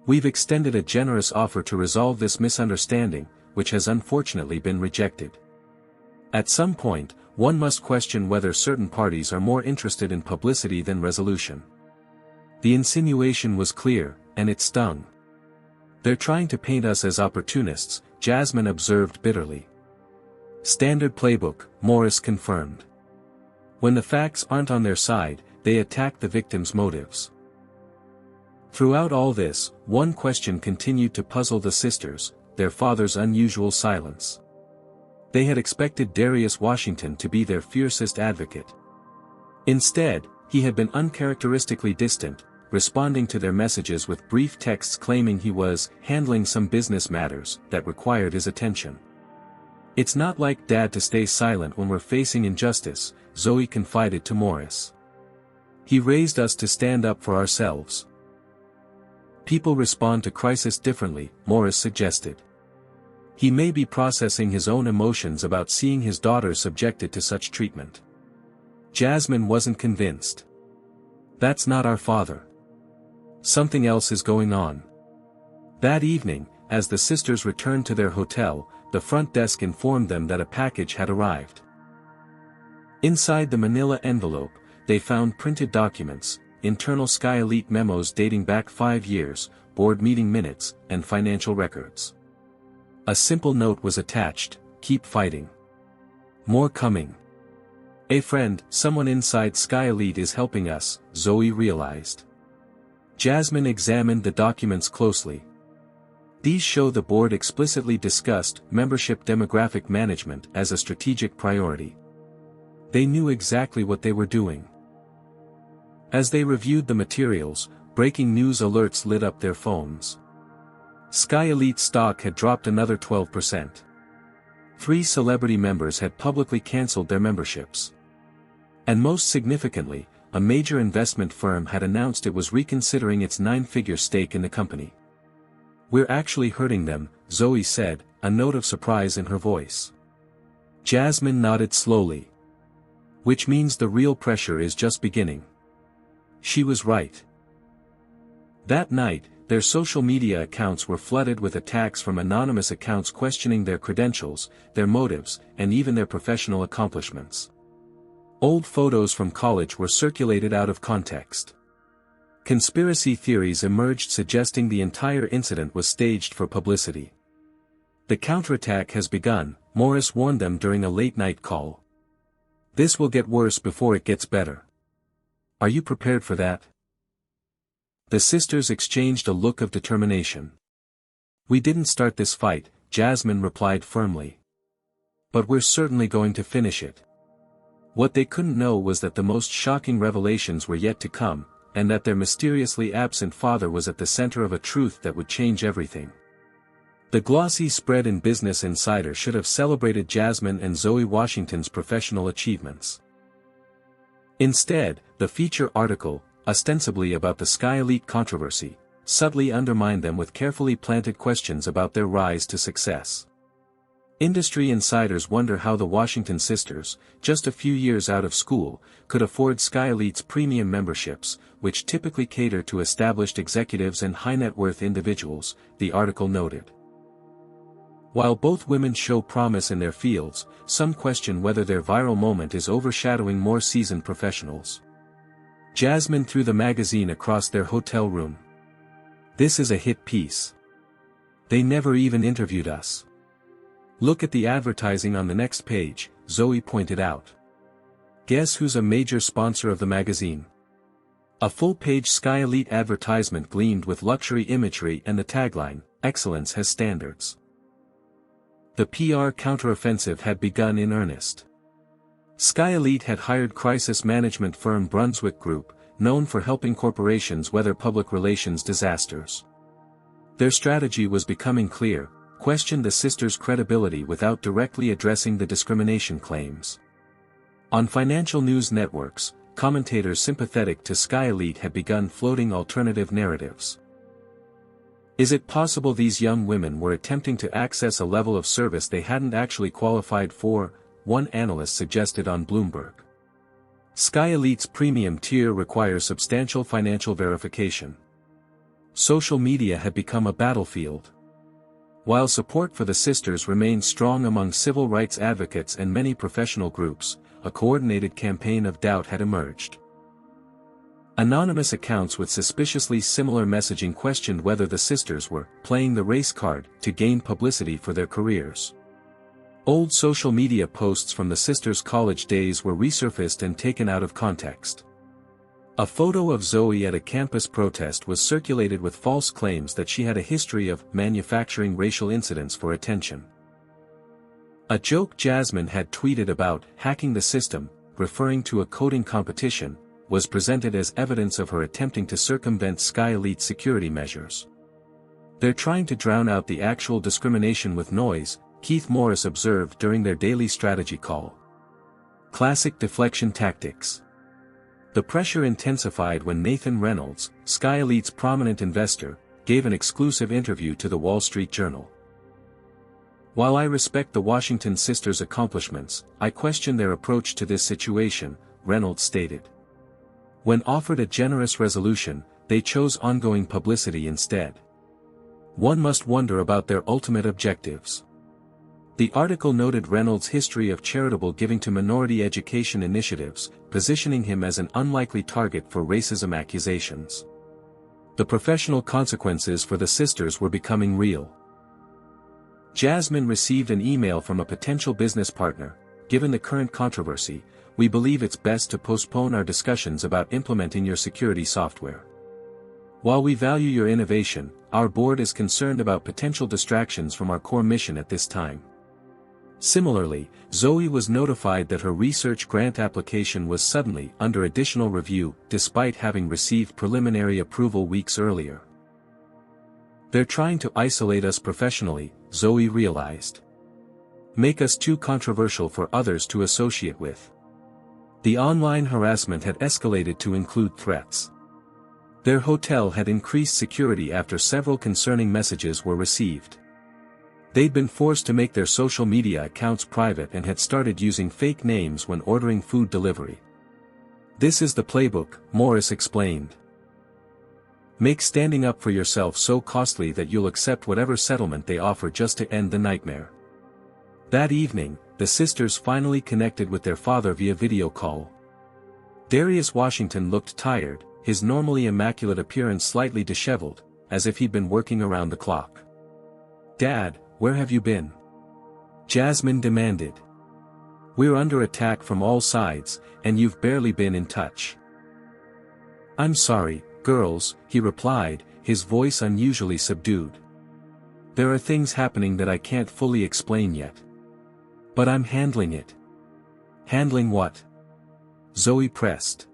We've extended a generous offer to resolve this misunderstanding, which has unfortunately been rejected. At some point, one must question whether certain parties are more interested in publicity than resolution. The insinuation was clear, and it stung. They're trying to paint us as opportunists, Jasmine observed bitterly. Standard playbook, Morris confirmed. When the facts aren't on their side, they attack the victim's motives. Throughout all this, one question continued to puzzle the sisters, their father's unusual silence. They had expected Darius Washington to be their fiercest advocate. Instead, he had been uncharacteristically distant, responding to their messages with brief texts claiming he was handling some business matters that required his attention. It's not like Dad to stay silent when we're facing injustice, Zoe confided to Morris. He raised us to stand up for ourselves. People respond to crisis differently, Morris suggested. He may be processing his own emotions about seeing his daughter subjected to such treatment. Jasmine wasn't convinced. That's not our father. Something else is going on. That evening, as the sisters returned to their hotel, the front desk informed them that a package had arrived. Inside the manila envelope, they found printed documents, internal SkyElite memos dating back 5 years, board meeting minutes, and financial records. A simple note was attached, "Keep fighting. More coming." A friend, someone inside SkyElite is helping us, Zoe realized. Jasmine examined the documents closely. These show the board explicitly discussed membership demographic management as a strategic priority. They knew exactly what they were doing. As they reviewed the materials, breaking news alerts lit up their phones. SkyElite stock had dropped another 12%. 3 celebrity members had publicly cancelled their memberships. And most significantly, a major investment firm had announced it was reconsidering its 9-figure stake in the company. "We're actually hurting them," Zoe said, a note of surprise in her voice. Jasmine nodded slowly. "Which means the real pressure is just beginning." She was right. That night, their social media accounts were flooded with attacks from anonymous accounts questioning their credentials, their motives, and even their professional accomplishments. Old photos from college were circulated out of context. Conspiracy theories emerged suggesting the entire incident was staged for publicity. The counterattack has begun, Morris warned them during a late-night call. This will get worse before it gets better. Are you prepared for that? The sisters exchanged a look of determination. "We didn't start this fight," Jasmine replied firmly. "But we're certainly going to finish it." What they couldn't know was that the most shocking revelations were yet to come, and that their mysteriously absent father was at the center of a truth that would change everything. The glossy spread in Business Insider should have celebrated Jasmine and Zoe Washington's professional achievements. Instead, the feature article, ostensibly about the SkyElite controversy, subtly undermined them with carefully planted questions about their rise to success. Industry insiders wonder how the Washington sisters, just a few years out of school, could afford SkyElite's premium memberships, which typically cater to established executives and high-net-worth individuals, the article noted. While both women show promise in their fields, some question whether their viral moment is overshadowing more seasoned professionals. Jasmine threw the magazine across their hotel room. "This is a hit piece. They never even interviewed us." "Look at the advertising on the next page," Zoe pointed out. "Guess who's a major sponsor of the magazine?" A full-page SkyElite advertisement gleamed with luxury imagery and the tagline, "Excellence has standards." The PR counteroffensive had begun in earnest. SkyElite had hired crisis management firm Brunswick Group, known for helping corporations weather public relations disasters. Their strategy was becoming clear: question the sisters' credibility without directly addressing the discrimination claims. On financial news networks, commentators sympathetic to SkyElite had begun floating alternative narratives. Is it possible these young women were attempting to access a level of service they hadn't actually qualified for? One analyst suggested on Bloomberg. SkyElite's premium tier requires substantial financial verification. Social media had become a battlefield. While support for the sisters remained strong among civil rights advocates and many professional groups, a coordinated campaign of doubt had emerged. Anonymous accounts with suspiciously similar messaging questioned whether the sisters were playing the race card to gain publicity for their careers. Old social media posts from the sisters' college days were resurfaced and taken out of context. A photo of Zoe at a campus protest was circulated with false claims that she had a history of manufacturing racial incidents for attention. A joke Jasmine had tweeted about hacking the system, referring to a coding competition, was presented as evidence of her attempting to circumvent SkyElite security measures. "They're trying to drown out the actual discrimination with noise," Keith Morris observed during their daily strategy call. Classic deflection tactics. The pressure intensified when Nathan Reynolds, SkyElite's prominent investor, gave an exclusive interview to the Wall Street Journal. "While I respect the Washington sisters' accomplishments, I question their approach to this situation," Reynolds stated. When offered a generous resolution, they chose ongoing publicity instead. One must wonder about their ultimate objectives. The article noted Reynolds' history of charitable giving to minority education initiatives, positioning him as an unlikely target for racism accusations. The professional consequences for the sisters were becoming real. Jasmine received an email from a potential business partner. "Given the current controversy, we believe it's best to postpone our discussions about implementing your security software. While we value your innovation, our board is concerned about potential distractions from our core mission at this time." Similarly, Zoe was notified that her research grant application was suddenly under additional review, despite having received preliminary approval weeks earlier. "They're trying to isolate us professionally," Zoe realized. "Make us too controversial for others to associate with." The online harassment had escalated to include threats. Their hotel had increased security after several concerning messages were received. They'd been forced to make their social media accounts private and had started using fake names when ordering food delivery. "This is the playbook," Morris explained. "Make standing up for yourself so costly that you'll accept whatever settlement they offer just to end the nightmare." That evening, the sisters finally connected with their father via video call. Darius Washington looked tired, his normally immaculate appearance slightly disheveled, as if he'd been working around the clock. "Dad, where have you been?" Jasmine demanded. "We're under attack from all sides, and you've barely been in touch." "I'm sorry, girls," he replied, his voice unusually subdued. "There are things happening that I can't fully explain yet. But I'm handling it." "Handling what?" Zoe pressed.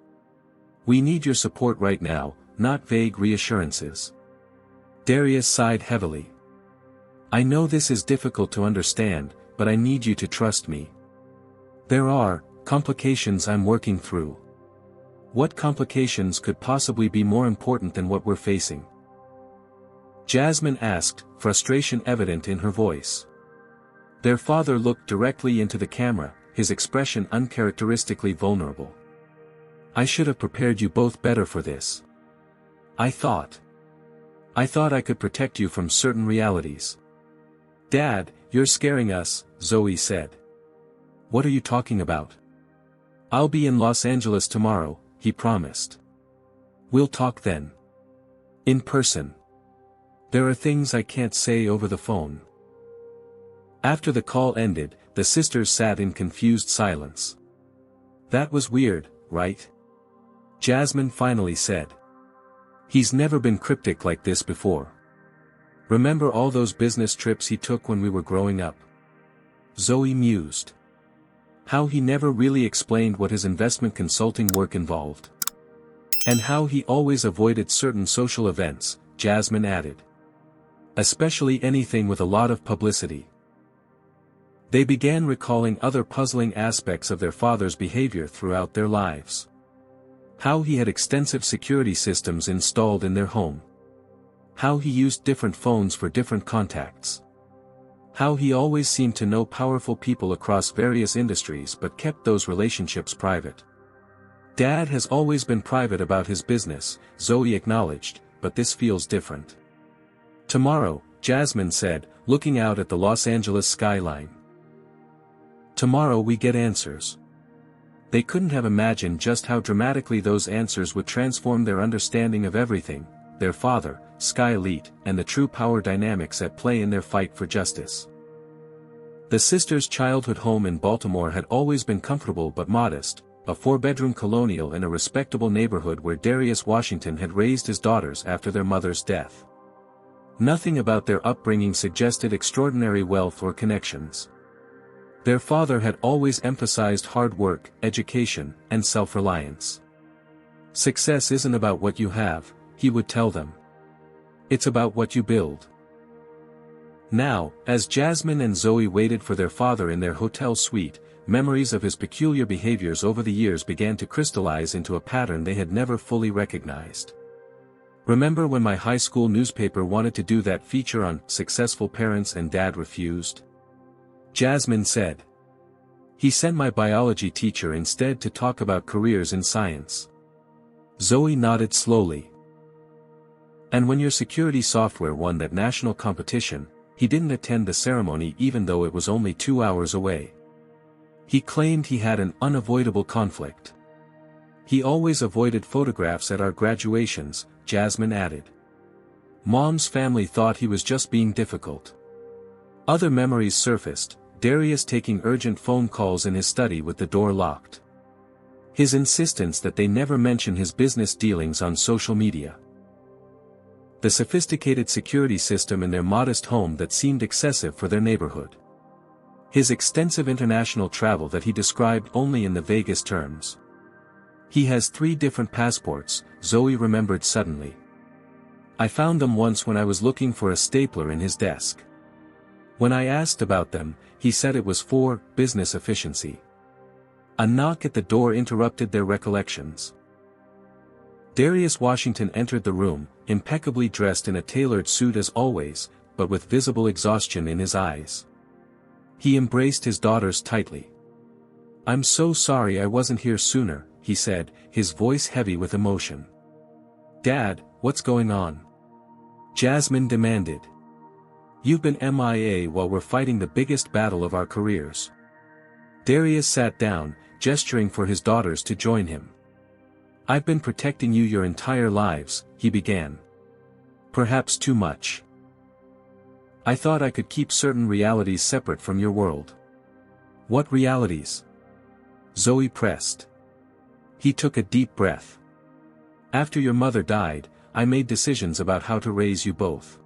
"We need your support right now, not vague reassurances." Darius sighed heavily. "I know this is difficult to understand, but I need you to trust me. There are complications I'm working through." "What complications could possibly be more important than what we're facing?" Jasmine asked, frustration evident in her voice. Their father looked directly into the camera, his expression uncharacteristically vulnerable. "I should have prepared you both better for this. I thought I could protect you from certain realities." "Dad, you're scaring us," Zoe said. "What are you talking about?" "I'll be in Los Angeles tomorrow," he promised. "We'll talk then. In person. There are things I can't say over the phone." After the call ended, the sisters sat in confused silence. "That was weird, right?" Jasmine finally said. "He's never been cryptic like this before. Remember all those business trips he took when we were growing up?" Zoe mused. How he never really explained what his investment consulting work involved. And how he always avoided certain social events, Jasmine added. Especially anything with a lot of publicity. They began recalling other puzzling aspects of their father's behavior throughout their lives. How he had extensive security systems installed in their home. How he used different phones for different contacts. How he always seemed to know powerful people across various industries but kept those relationships private. Dad has always been private about his business, Zoe acknowledged, but this feels different. Tomorrow, Jasmine said, looking out at the Los Angeles skyline. Tomorrow we get answers. They couldn't have imagined just how dramatically those answers would transform their understanding of everything, their father, SkyElite, and the true power dynamics at play in their fight for justice. The sisters' childhood home in Baltimore had always been comfortable but modest, a 4-bedroom colonial in a respectable neighborhood where Darius Washington had raised his daughters after their mother's death. Nothing about their upbringing suggested extraordinary wealth or connections. Their father had always emphasized hard work, education, and self-reliance. Success isn't about what you have, he would tell them. It's about what you build. Now, as Jasmine and Zoe waited for their father in their hotel suite, memories of his peculiar behaviors over the years began to crystallize into a pattern they had never fully recognized. Remember when my high school newspaper wanted to do that feature on successful parents and Dad refused? Jasmine said. He sent my biology teacher instead to talk about careers in science. Zoe nodded slowly. And when your security software won that national competition, he didn't attend the ceremony even though it was only 2 hours away. He claimed he had an unavoidable conflict. He always avoided photographs at our graduations, Jasmine added. Mom's family thought he was just being difficult. Other memories surfaced, Darius taking urgent phone calls in his study with the door locked. His insistence that they never mention his business dealings on social media. The sophisticated security system in their modest home that seemed excessive for their neighborhood. His extensive international travel that he described only in the vaguest terms. He has 3 different passports, Zoe remembered suddenly. I found them once when I was looking for a stapler in his desk. When I asked about them, he said it was for business efficiency. A knock at the door interrupted their recollections. Darius Washington entered the room, impeccably dressed in a tailored suit as always, but with visible exhaustion in his eyes. He embraced his daughters tightly. "I'm so sorry I wasn't here sooner," he said, his voice heavy with emotion. "Dad, what's going on?" Jasmine demanded. "You've been MIA while we're fighting the biggest battle of our careers." Darius sat down, gesturing for his daughters to join him. "I've been protecting you your entire lives," he began. "Perhaps too much. I thought I could keep certain realities separate from your world." "What realities?" Zoe pressed. He took a deep breath. "After your mother died, I made decisions about how to raise you both.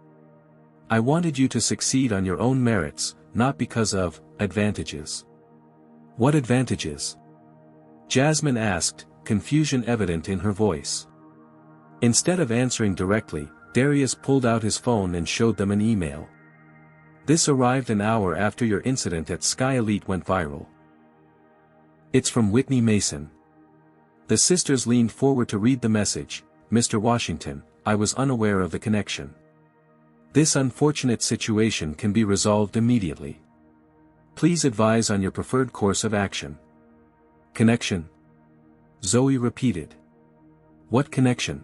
I wanted you to succeed on your own merits, not because of advantages." "What advantages?" Jasmine asked, confusion evident in her voice. Instead of answering directly, Darius pulled out his phone and showed them an email. "This arrived an hour after your incident at SkyElite went viral. It's from Whitney Mason." The sisters leaned forward to read the message. "Mr. Washington, I was unaware of the connection. This unfortunate situation can be resolved immediately. Please advise on your preferred course of action." "Connection?" Zoe repeated. "What connection?"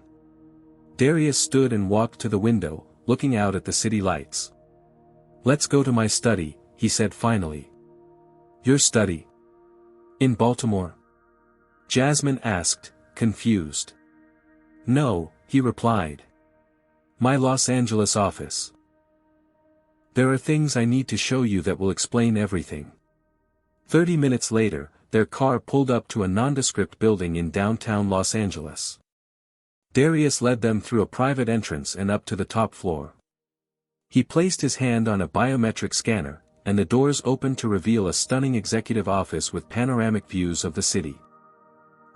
Darius stood and walked to the window, looking out at the city lights. "Let's go to my study," he said finally. "Your study? In Baltimore?" Jasmine asked, confused. "No," he replied. "My Los Angeles office. There are things I need to show you that will explain everything." 30 minutes later, their car pulled up to a nondescript building in downtown Los Angeles. Darius led them through a private entrance and up to the top floor. He placed his hand on a biometric scanner, and the doors opened to reveal a stunning executive office with panoramic views of the city.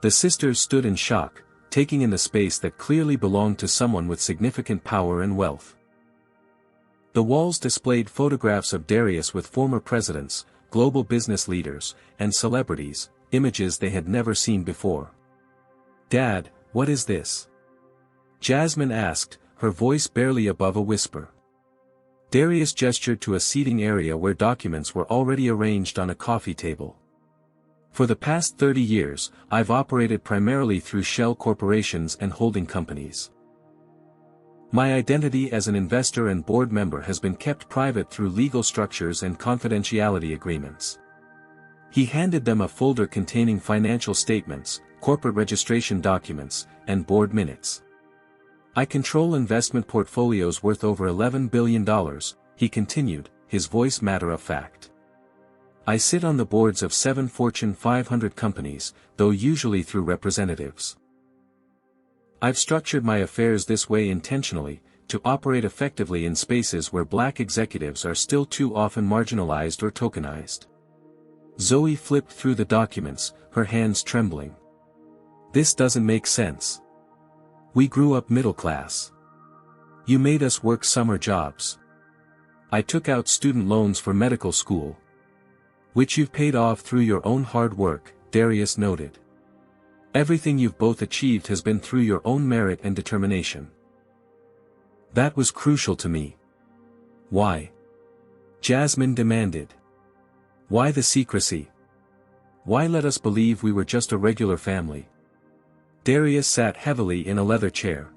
The sisters stood in shock, taking in the space that clearly belonged to someone with significant power and wealth. The walls displayed photographs of Darius with former presidents, global business leaders, and celebrities, images they had never seen before. "Dad, what is this?" Jasmine asked, her voice barely above a whisper. Darius gestured to a seating area where documents were already arranged on a coffee table. "For the past 30 years, I've operated primarily through shell corporations and holding companies. My identity as an investor and board member has been kept private through legal structures and confidentiality agreements." He handed them a folder containing financial statements, corporate registration documents, and board minutes. "I control investment portfolios worth over $11 billion, he continued, his voice matter-of-fact. "I sit on the boards of 7 Fortune 500 companies, though usually through representatives. I've structured my affairs this way intentionally, to operate effectively in spaces where black executives are still too often marginalized or tokenized." Zoe flipped through the documents, her hands trembling. "This doesn't make sense. We grew up middle class. You made us work summer jobs. I took out student loans for medical school, which you've paid off through your own hard work," Darius noted. "Everything you've both achieved has been through your own merit and determination. That was crucial to me." "Why?" Jasmine demanded. "Why the secrecy? Why let us believe we were just a regular family?" Darius sat heavily in a leather chair.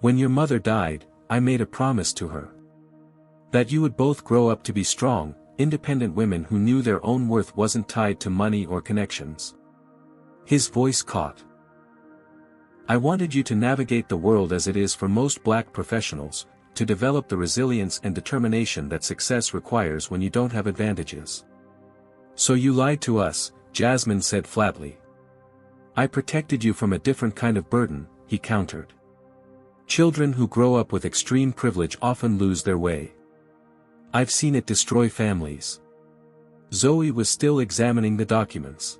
"When your mother died, I made a promise to her. That you would both grow up to be strong, independent women who knew their own worth wasn't tied to money or connections." His voice caught. "I wanted you to navigate the world as it is for most black professionals, to develop the resilience and determination that success requires when you don't have advantages. So you lied to us," Jasmine said flatly. "I protected you from a different kind of burden," he countered. "Children who grow up with extreme privilege often lose their way. I've seen it destroy families." Zoe was still examining the documents.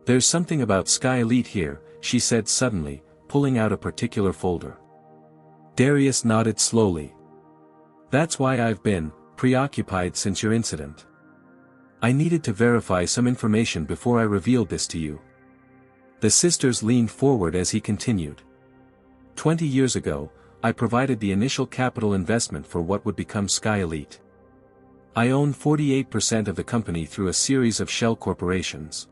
"There's something about SkyElite here," she said suddenly, pulling out a particular folder. Darius nodded slowly. "That's why I've been preoccupied since your incident. I needed to verify some information before I revealed this to you." The sisters leaned forward as he continued. 20 years ago, I provided the initial capital investment for what would become SkyElite. I own 48% of the company through a series of shell corporations.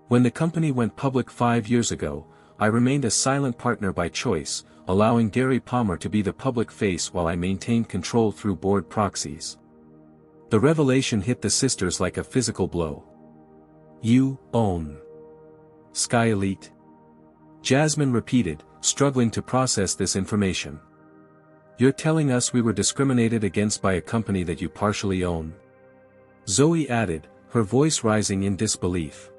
When the company went public 5 years ago, I remained a silent partner by choice, allowing Gary Palmer to be the public face while I maintained control through board proxies. The revelation hit the sisters like a physical blow. "You own SkyElite?" Jasmine repeated, struggling to process this information. "You're telling us we were discriminated against by a company that you partially own?" Zoe added, her voice rising in disbelief.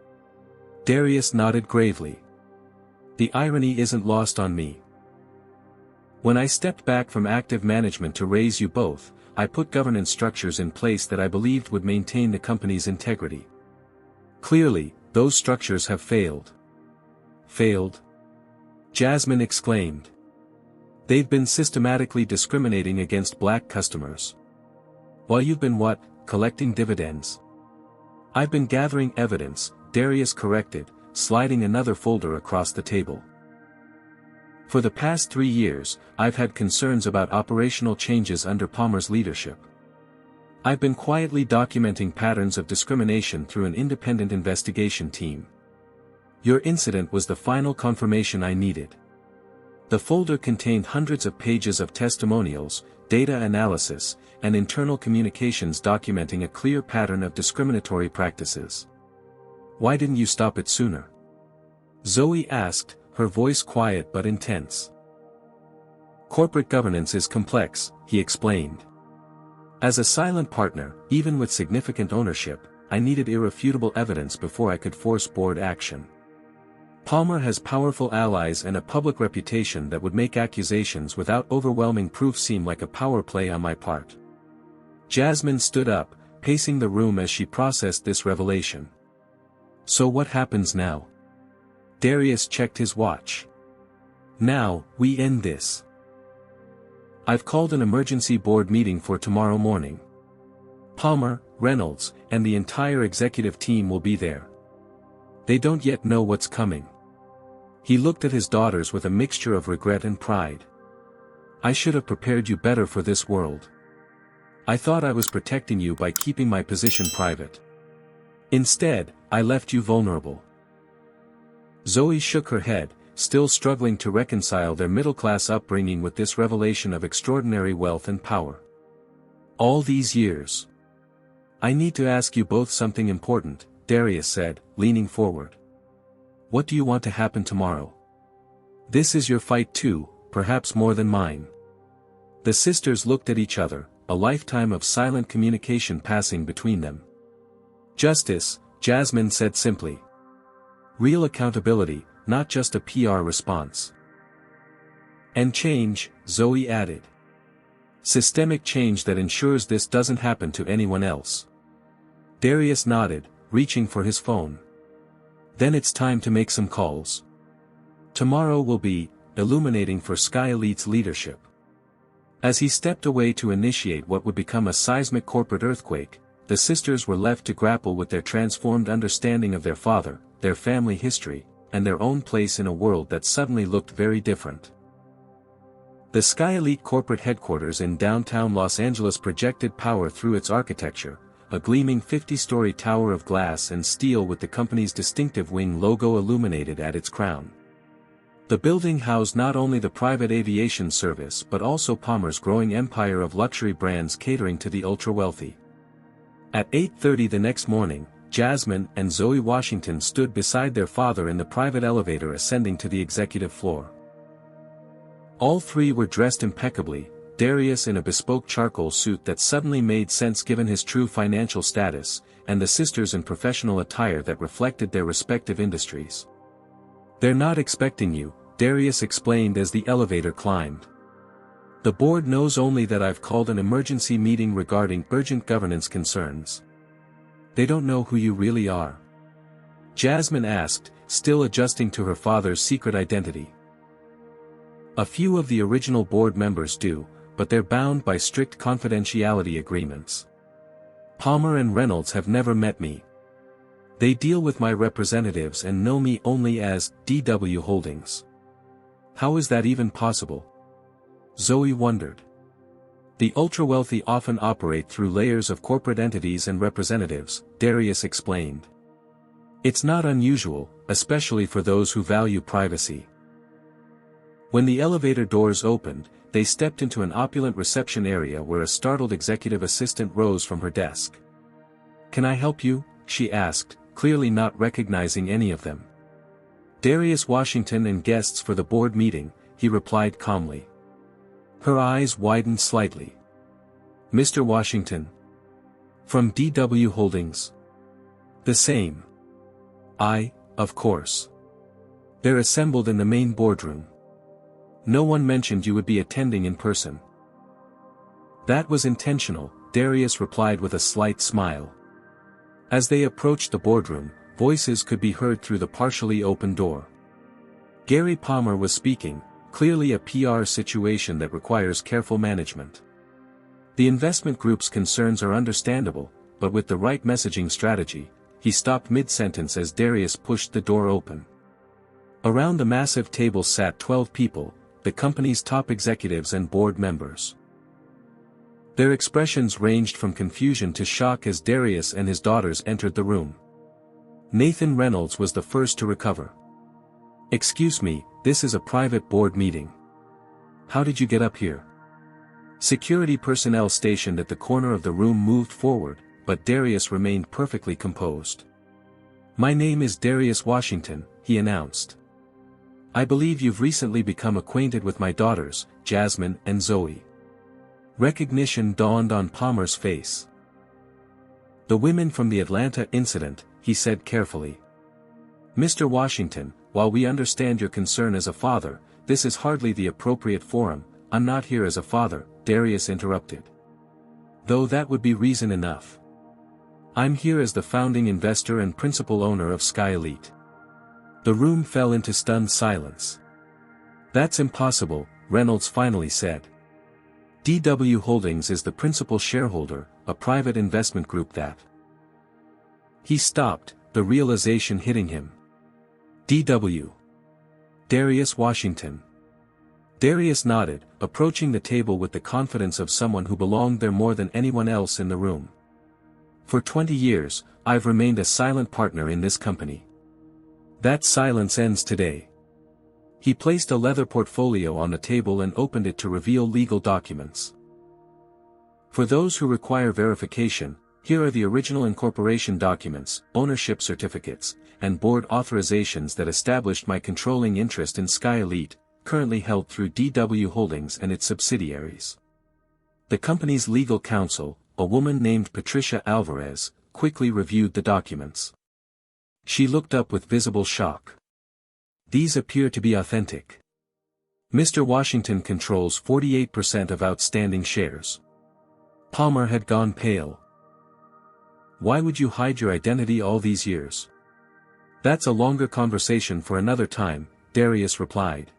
Darius nodded gravely. "The irony isn't lost on me. When I stepped back from active management to raise you both, I put governance structures in place that I believed would maintain the company's integrity. Clearly, those structures have failed." "Failed?" Jasmine exclaimed. "They've been systematically discriminating against black customers. While you've been what, collecting dividends?" "I've been gathering evidence," Darius corrected, sliding another folder across the table. "For the past 3 years, I've had concerns about operational changes under Palmer's leadership. I've been quietly documenting patterns of discrimination through an independent investigation team. Your incident was the final confirmation I needed." The folder contained hundreds of pages of testimonials, data analysis, and internal communications documenting a clear pattern of discriminatory practices. "Why didn't you stop it sooner?" Zoe asked, her voice quiet but intense. "Corporate governance is complex," he explained. "As a silent partner, even with significant ownership, I needed irrefutable evidence before I could force board action. Palmer has powerful allies and a public reputation that would make accusations without overwhelming proof seem like a power play on my part. Jasmine stood up, pacing the room as she processed this revelation. So what happens now? Darius checked his watch. Now, we end this. I've called an emergency board meeting for tomorrow morning. Palmer, Reynolds, and the entire executive team will be there. They don't yet know what's coming. He looked at his daughters with a mixture of regret and pride. I should have prepared you better for this world. I thought I was protecting you by keeping my position private. Instead, I left you vulnerable. Zoe shook her head, still struggling to reconcile their middle-class upbringing with this revelation of extraordinary wealth and power. All these years. I need to ask you both something important, Darius said, leaning forward. What do you want to happen tomorrow? This is your fight too, perhaps more than mine. The sisters looked at each other, a lifetime of silent communication passing between them. Justice, Jasmine said simply. Real accountability, not just a PR response. And change, Zoe added. Systemic change that ensures this doesn't happen to anyone else. Darius nodded, reaching for his phone. Then it's time to make some calls. Tomorrow will be illuminating for SkyElite's leadership. As he stepped away to initiate what would become a seismic corporate earthquake, the sisters were left to grapple with their transformed understanding of their father, their family history, and their own place in a world that suddenly looked very different. The SkyElite corporate headquarters in downtown Los Angeles projected power through its architecture, a gleaming 50-story tower of glass and steel with the company's distinctive wing logo illuminated at its crown. The building housed not only the private aviation service but also Palmer's growing empire of luxury brands catering to the ultra-wealthy. At 8:30 the next morning, Jasmine and Zoe Washington stood beside their father in the private elevator ascending to the executive floor. All three were dressed impeccably, Darius in a bespoke charcoal suit that suddenly made sense given his true financial status, and the sisters in professional attire that reflected their respective industries. They're not expecting you, Darius explained as the elevator climbed. The board knows only that I've called an emergency meeting regarding urgent governance concerns. They don't know who you really are. Jasmine asked, still adjusting to her father's secret identity. A few of the original board members do, but they're bound by strict confidentiality agreements. Palmer and Reynolds have never met me. They deal with my representatives and know me only as DW Holdings. How is that even possible? Zoe wondered. The ultra-wealthy often operate through layers of corporate entities and representatives, Darius explained. It's not unusual, especially for those who value privacy. When the elevator doors opened, they stepped into an opulent reception area where a startled executive assistant rose from her desk. Can I help you? She asked, clearly not recognizing any of them. Darius Washington and guests for the board meeting, he replied calmly. Her eyes widened slightly. Mr. Washington. From DW Holdings. The same. Of course. They're assembled in the main boardroom. No one mentioned you would be attending in person. That was intentional, Darius replied with a slight smile. As they approached the boardroom, voices could be heard through the partially open door. Gary Palmer was speaking, clearly a PR situation that requires careful management. The investment group's concerns are understandable, but with the right messaging strategy, he stopped mid-sentence as Darius pushed the door open. Around the massive table sat 12 people, the company's top executives and board members. Their expressions ranged from confusion to shock as Darius and his daughters entered the room. Nathan Reynolds was the first to recover. Excuse me, this is a private board meeting. How did you get up here? Security personnel stationed at the corner of the room moved forward, but Darius remained perfectly composed. My name is Darius Washington, he announced. I believe you've recently become acquainted with my daughters, Jasmine and Zoe. Recognition dawned on Palmer's face. The women from the Atlanta incident, he said carefully. Mr. Washington, while we understand your concern as a father, this is hardly the appropriate forum. I'm not here as a father, Darius interrupted. though that would be reason enough. I'm here as the founding investor and principal owner of SkyElite. The room fell into stunned silence. That's impossible, Reynolds finally said. DW Holdings is the principal shareholder, a private investment group that... He stopped, the realization hitting him. DW. Darius Washington. Darius nodded, approaching the table with the confidence of someone who belonged there more than anyone else in the room. For 20 years, I've remained a silent partner in this company. That silence ends today. He placed a leather portfolio on the table and opened it to reveal legal documents. For those who require verification, here are the original incorporation documents, ownership certificates, and board authorizations that established my controlling interest in SkyElite, currently held through DW Holdings and its subsidiaries. The company's legal counsel, a woman named Patricia Alvarez, quickly reviewed the documents. She looked up with visible shock. These appear to be authentic. Mr. Washington controls 48% of outstanding shares. Palmer had gone pale. Why would you hide your identity all these years? That's a longer conversation for another time, Darius replied.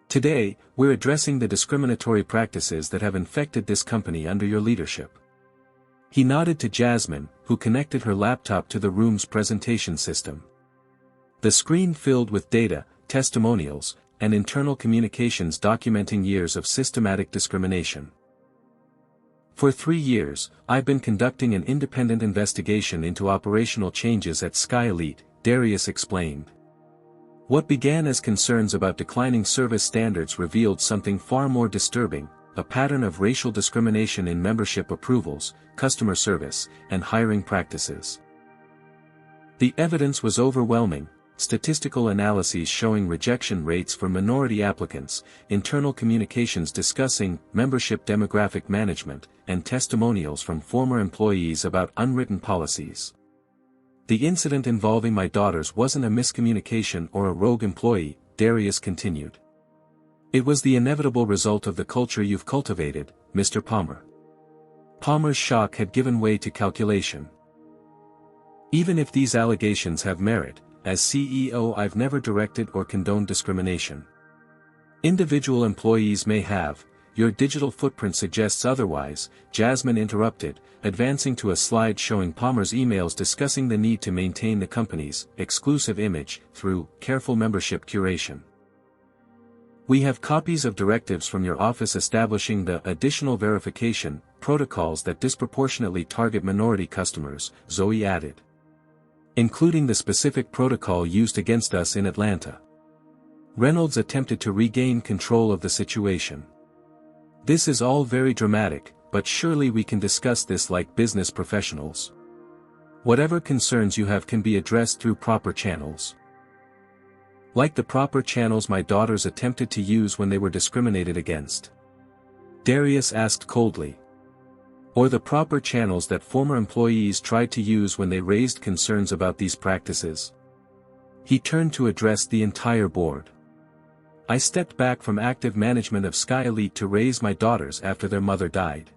Today, we're addressing the discriminatory practices that have infected this company under your leadership. He nodded to Jasmine, who connected her laptop to the room's presentation system. The screen filled with data, testimonials, and internal communications documenting years of systematic discrimination. For 3 years, I've been conducting an independent investigation into operational changes at SkyElite, Darius explained. What began as concerns about declining service standards revealed something far more disturbing, a pattern of racial discrimination in membership approvals, customer service, and hiring practices. The evidence was overwhelming. Statistical analyses showing rejection rates for minority applicants, internal communications discussing membership demographic management, and testimonials from former employees about unwritten policies. The incident involving my daughters wasn't a miscommunication or a rogue employee, Darius continued. It was the inevitable result of the culture you've cultivated, Mr. Palmer. Palmer's shock had given way to calculation. Even if these allegations have merit, as CEO I've never directed or condoned discrimination. Individual employees may have, your digital footprint suggests otherwise, Jasmine interrupted, advancing to a slide showing Palmer's emails discussing the need to maintain the company's exclusive image through careful membership curation. We have copies of directives from your office establishing the additional verification protocols that disproportionately target minority customers, Zoe added. Including the specific protocol used against us in Atlanta. Reynolds attempted to regain control of the situation. This is all very dramatic, but surely we can discuss this like business professionals. Whatever concerns you have can be addressed through proper channels. Like the proper channels my daughters attempted to use when they were discriminated against. Darius asked coldly. Or the proper channels that former employees tried to use when they raised concerns about these practices. He turned to address the entire board. I stepped back from active management of SkyElite to raise my daughters after their mother died.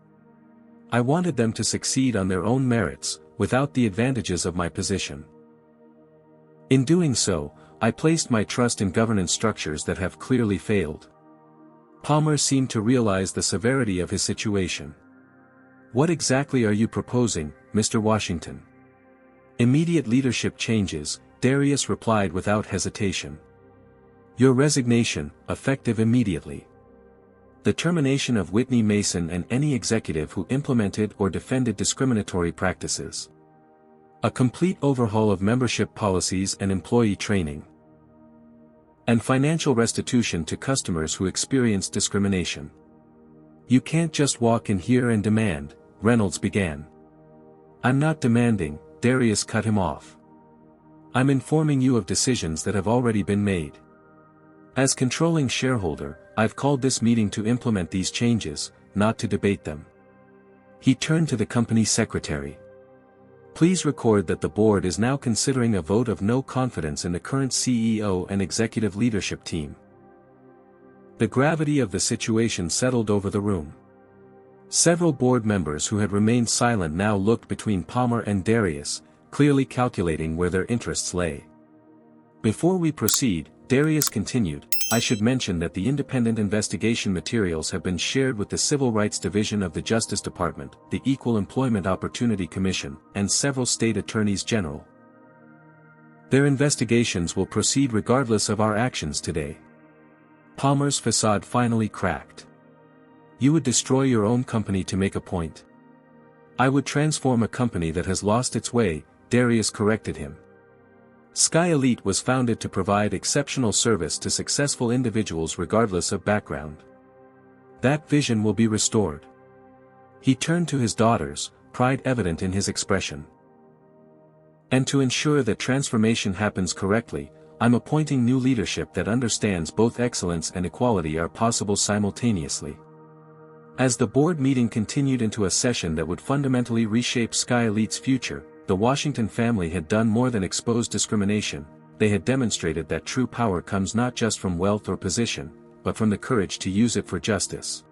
I wanted them to succeed on their own merits, without the advantages of my position. In doing so, I placed my trust in governance structures that have clearly failed. Palmer seemed to realize the severity of his situation. What exactly are you proposing, Mr. Washington? Immediate leadership changes, Darius replied without hesitation. Your resignation, effective immediately. The termination of Whitney Mason and any executive who implemented or defended discriminatory practices. A complete overhaul of membership policies and employee training. And financial restitution to customers who experienced discrimination. You can't just walk in here and demand, Reynolds began. I'm not demanding, Darius cut him off. I'm informing you of decisions that have already been made. As controlling shareholder, I've called this meeting to implement these changes, not to debate them. He turned to the company secretary. Please record that the board is now considering a vote of no confidence in the current CEO and executive leadership team. The gravity of the situation settled over the room. Several board members who had remained silent now looked between Palmer and Darius, clearly calculating where their interests lay. Before we proceed, Darius continued, I should mention that the independent investigation materials have been shared with the Civil Rights Division of the Justice Department, the Equal Employment Opportunity Commission, and several state attorneys general. Their investigations will proceed regardless of our actions today. Palmer's facade finally cracked. You would destroy your own company to make a point. I would transform a company that has lost its way, Darius corrected him. SkyElite was founded to provide exceptional service to successful individuals regardless of background. That vision will be restored. He turned to his daughters, pride evident in his expression. And to ensure that transformation happens correctly, I'm appointing new leadership that understands both excellence and equality are possible simultaneously. As the board meeting continued into a session that would fundamentally reshape SkyElite's future, the Washington family had done more than expose discrimination. They had demonstrated that true power comes not just from wealth or position, but from the courage to use it for justice.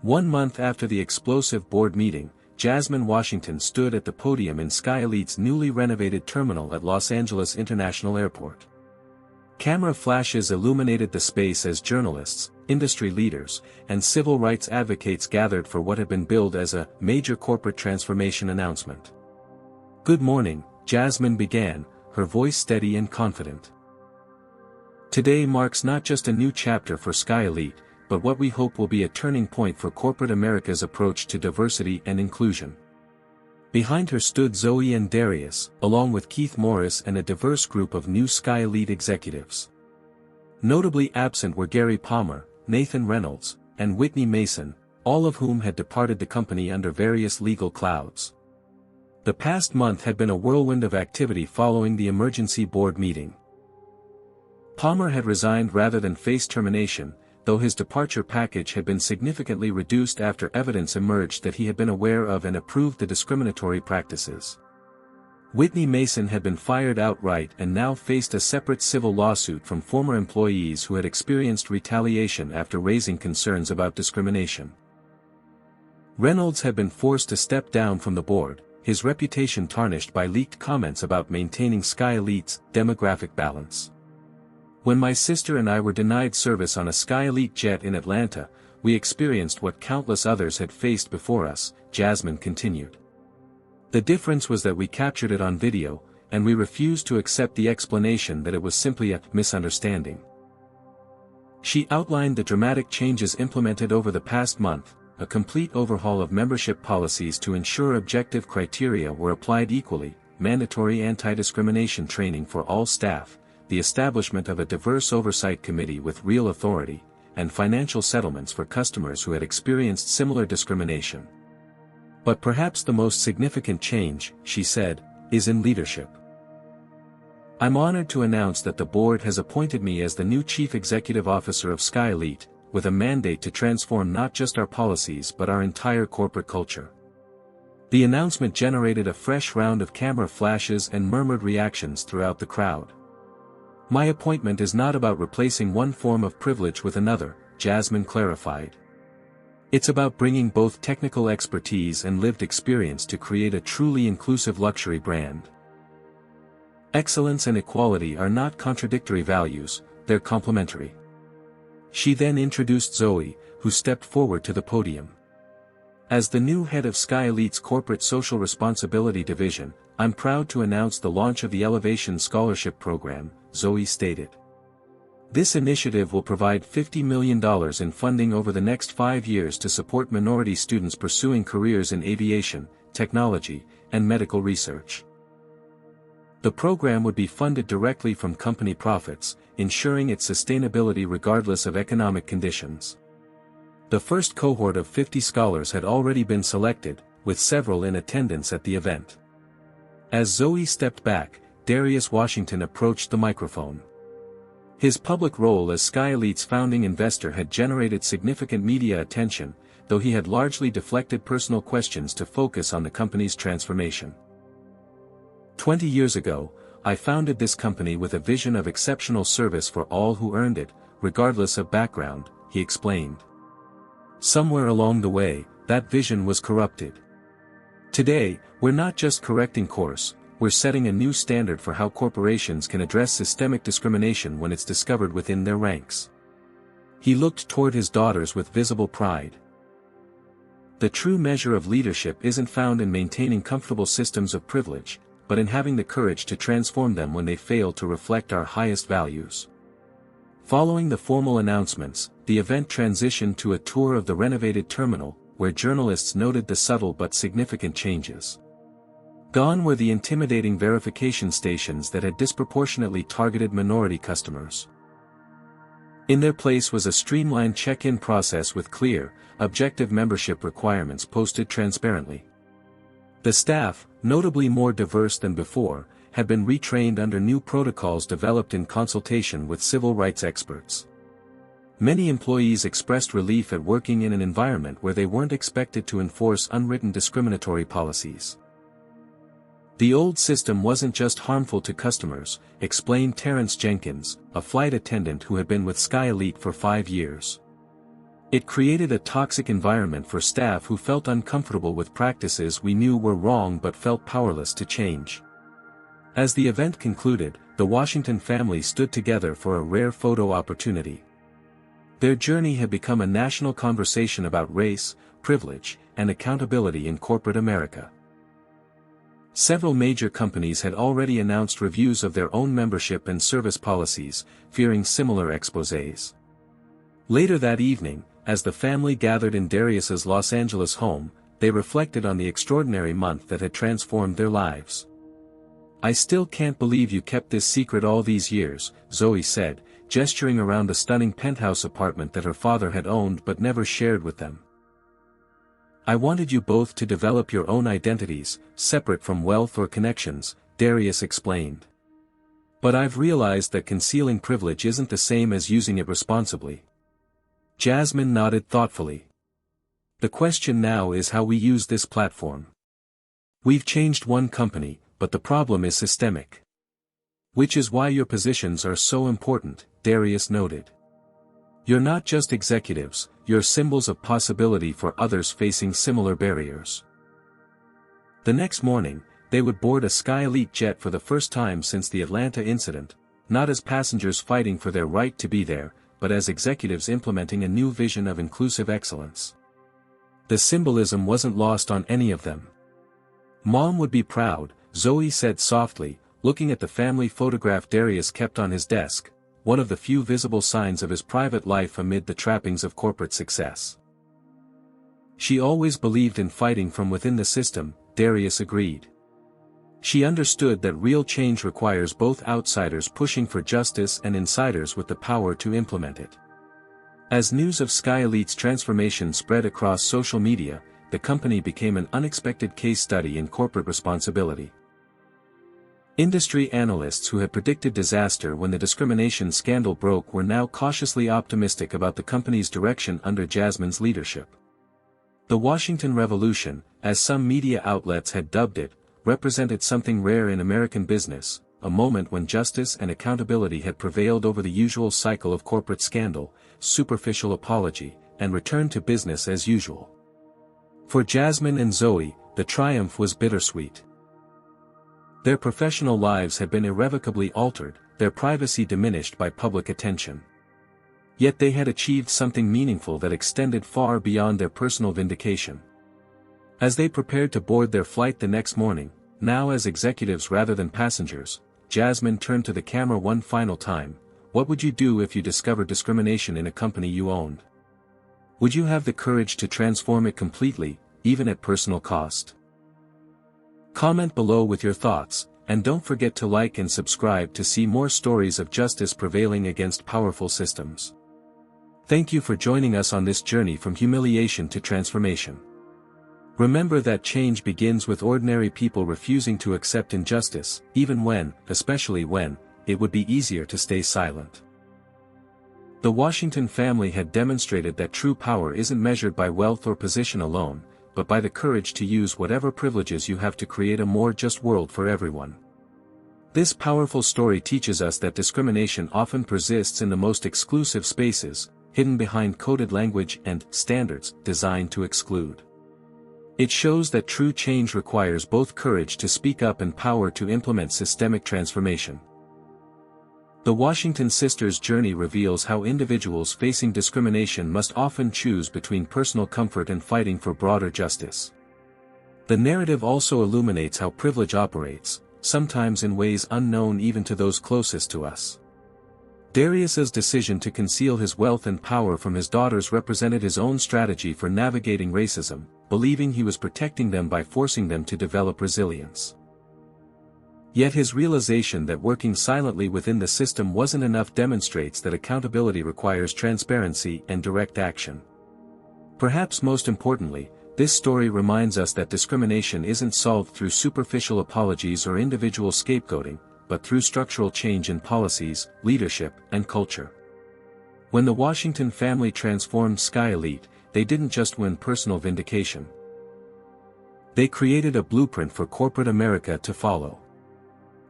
1 month after the explosive board meeting, Jasmine Washington stood at the podium in SkyElite's newly renovated terminal at Los Angeles International Airport. Camera flashes illuminated the space as journalists, industry leaders, and civil rights advocates gathered for what had been billed as a major corporate transformation announcement. Good morning, Jasmine began, her voice steady and confident. Today marks not just a new chapter for SkyElite, but what we hope will be a turning point for corporate America's approach to diversity and inclusion. Behind her stood Zoe and Darius, along with Keith Morris and a diverse group of new SkyElite executives. Notably absent were Gary Palmer, Nathan Reynolds, and Whitney Mason, all of whom had departed the company under various legal clouds. The past month had been a whirlwind of activity following the emergency board meeting. Palmer had resigned rather than face termination, though his departure package had been significantly reduced after evidence emerged that he had been aware of and approved the discriminatory practices. Whitney Mason had been fired outright and now faced a separate civil lawsuit from former employees who had experienced retaliation after raising concerns about discrimination. Reynolds had been forced to step down from the board, his reputation tarnished by leaked comments about maintaining SkyElite's demographic balance. When my sister and I were denied service on a SkyElite jet in Atlanta, we experienced what countless others had faced before us, Jasmine continued. The difference was that we captured it on video, and we refused to accept the explanation that it was simply a misunderstanding. She outlined the dramatic changes implemented over the past month, a complete overhaul of membership policies to ensure objective criteria were applied equally, mandatory anti-discrimination training for all staff, the establishment of a diverse oversight committee with real authority, and financial settlements for customers who had experienced similar discrimination. But perhaps the most significant change, she said, is in leadership. I'm honored to announce that the board has appointed me as the new Chief Executive Officer of SkyElite, with a mandate to transform not just our policies but our entire corporate culture. The announcement generated a fresh round of camera flashes and murmured reactions throughout the crowd. My appointment is not about replacing one form of privilege with another, Jasmine clarified. It's about bringing both technical expertise and lived experience to create a truly inclusive luxury brand. Excellence and equality are not contradictory values, they're complementary. She then introduced Zoe, who stepped forward to the podium. As the new head of SkyElite's Corporate Social Responsibility Division, I'm proud to announce the launch of the Elevation Scholarship Program, Zoe stated. This initiative will provide $50 million in funding over the next 5 years to support minority students pursuing careers in aviation, technology, and medical research. The program would be funded directly from company profits, ensuring its sustainability regardless of economic conditions. The first cohort of 50 scholars had already been selected, with several in attendance at the event. As Zoe stepped back, Darius Washington approached the microphone. His public role as SkyElite's founding investor had generated significant media attention, though he had largely deflected personal questions to focus on the company's transformation. 20 years ago, I founded this company with a vision of exceptional service for all who earned it, regardless of background, he explained. Somewhere along the way, that vision was corrupted. Today, we're not just correcting course, we're setting a new standard for how corporations can address systemic discrimination when it's discovered within their ranks. He looked toward his daughters with visible pride. The true measure of leadership isn't found in maintaining comfortable systems of privilege, but in having the courage to transform them when they fail to reflect our highest values. Following the formal announcements, the event transitioned to a tour of the renovated terminal, where journalists noted the subtle but significant changes. Gone were the intimidating verification stations that had disproportionately targeted minority customers. In their place was a streamlined check-in process with clear, objective membership requirements posted transparently. The staff, notably more diverse than before, had been retrained under new protocols developed in consultation with civil rights experts. Many employees expressed relief at working in an environment where they weren't expected to enforce unwritten discriminatory policies. The old system wasn't just harmful to customers, explained Terrence Jenkins, a flight attendant who had been with SkyElite for 5 years. It created a toxic environment for staff who felt uncomfortable with practices we knew were wrong but felt powerless to change. As the event concluded, the Washington family stood together for a rare photo opportunity. Their journey had become a national conversation about race, privilege, and accountability in corporate America. Several major companies had already announced reviews of their own membership and service policies, fearing similar exposés. Later that evening, as the family gathered in Darius's Los Angeles home, they reflected on the extraordinary month that had transformed their lives. "I still can't believe you kept this secret all these years," Zoe said, gesturing around the stunning penthouse apartment that her father had owned but never shared with them. "I wanted you both to develop your own identities, separate from wealth or connections," Darius explained. "But I've realized that concealing privilege isn't the same as using it responsibly." Jasmine nodded thoughtfully. "The question now is how we use this platform. We've changed one company, but the problem is systemic. Which is why your positions are so important," Darius noted. "You're not just executives, you're symbols of possibility for others facing similar barriers." The next morning, they would board a SkyElite jet for the first time since the Atlanta incident, not as passengers fighting for their right to be there, but as executives implementing a new vision of inclusive excellence. The symbolism wasn't lost on any of them. "Mom would be proud," Zoe said softly, looking at the family photograph Darius kept on his desk, one of the few visible signs of his private life amid the trappings of corporate success. "She always believed in fighting from within the system," Darius agreed. "She understood that real change requires both outsiders pushing for justice and insiders with the power to implement it." As news of SkyElite's transformation spread across social media, the company became an unexpected case study in corporate responsibility. Industry analysts who had predicted disaster when the discrimination scandal broke were now cautiously optimistic about the company's direction under Jasmine's leadership. The Washington Revolution, as some media outlets had dubbed it, represented something rare in American business, a moment when justice and accountability had prevailed over the usual cycle of corporate scandal, superficial apology, and return to business as usual. For Jasmine and Zoe, the triumph was bittersweet. Their professional lives had been irrevocably altered, their privacy diminished by public attention. Yet they had achieved something meaningful that extended far beyond their personal vindication. As they prepared to board their flight the next morning, now as executives rather than passengers, Jasmine turned to the camera one final time. "What would you do if you discovered discrimination in a company you owned? Would you have the courage to transform it completely, even at personal cost?" Comment below with your thoughts, and don't forget to like and subscribe to see more stories of justice prevailing against powerful systems. Thank you for joining us on this journey from humiliation to transformation. Remember that change begins with ordinary people refusing to accept injustice, even when, especially when, it would be easier to stay silent. The Washington family had demonstrated that true power isn't measured by wealth or position alone, but by the courage to use whatever privileges you have to create a more just world for everyone. This powerful story teaches us that discrimination often persists in the most exclusive spaces, hidden behind coded language and standards designed to exclude. It shows that true change requires both courage to speak up and power to implement systemic transformation. The Washington sisters' journey reveals how individuals facing discrimination must often choose between personal comfort and fighting for broader justice. The narrative also illuminates how privilege operates, sometimes in ways unknown even to those closest to us. Darius's decision to conceal his wealth and power from his daughters represented his own strategy for navigating racism, believing he was protecting them by forcing them to develop resilience. Yet his realization that working silently within the system wasn't enough demonstrates that accountability requires transparency and direct action. Perhaps most importantly, this story reminds us that discrimination isn't solved through superficial apologies or individual scapegoating, but through structural change in policies, leadership, and culture. When the Washington family transformed SkyElite, they didn't just win personal vindication. They created a blueprint for corporate America to follow.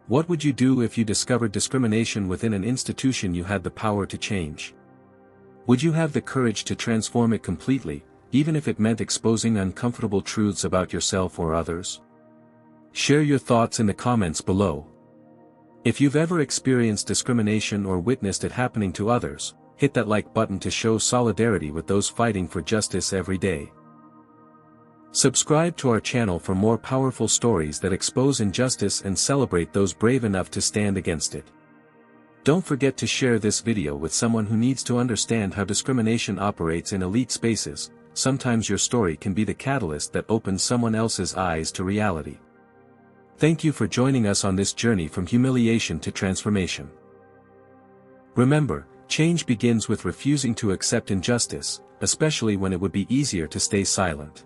What would you do if you discovered discrimination within an institution you had the power to change? Would you have the courage to transform it completely, even if it meant exposing uncomfortable truths about yourself or others? Share your thoughts in the comments below. If you've ever experienced discrimination or witnessed it happening to others, hit that like button to show solidarity with those fighting for justice every day. Subscribe to our channel for more powerful stories that expose injustice and celebrate those brave enough to stand against it. Don't forget to share this video with someone who needs to understand how discrimination operates in elite spaces. Sometimes your story can be the catalyst that opens someone else's eyes to reality. Thank you for joining us on this journey from humiliation to transformation. Remember, change begins with refusing to accept injustice, especially when it would be easier to stay silent.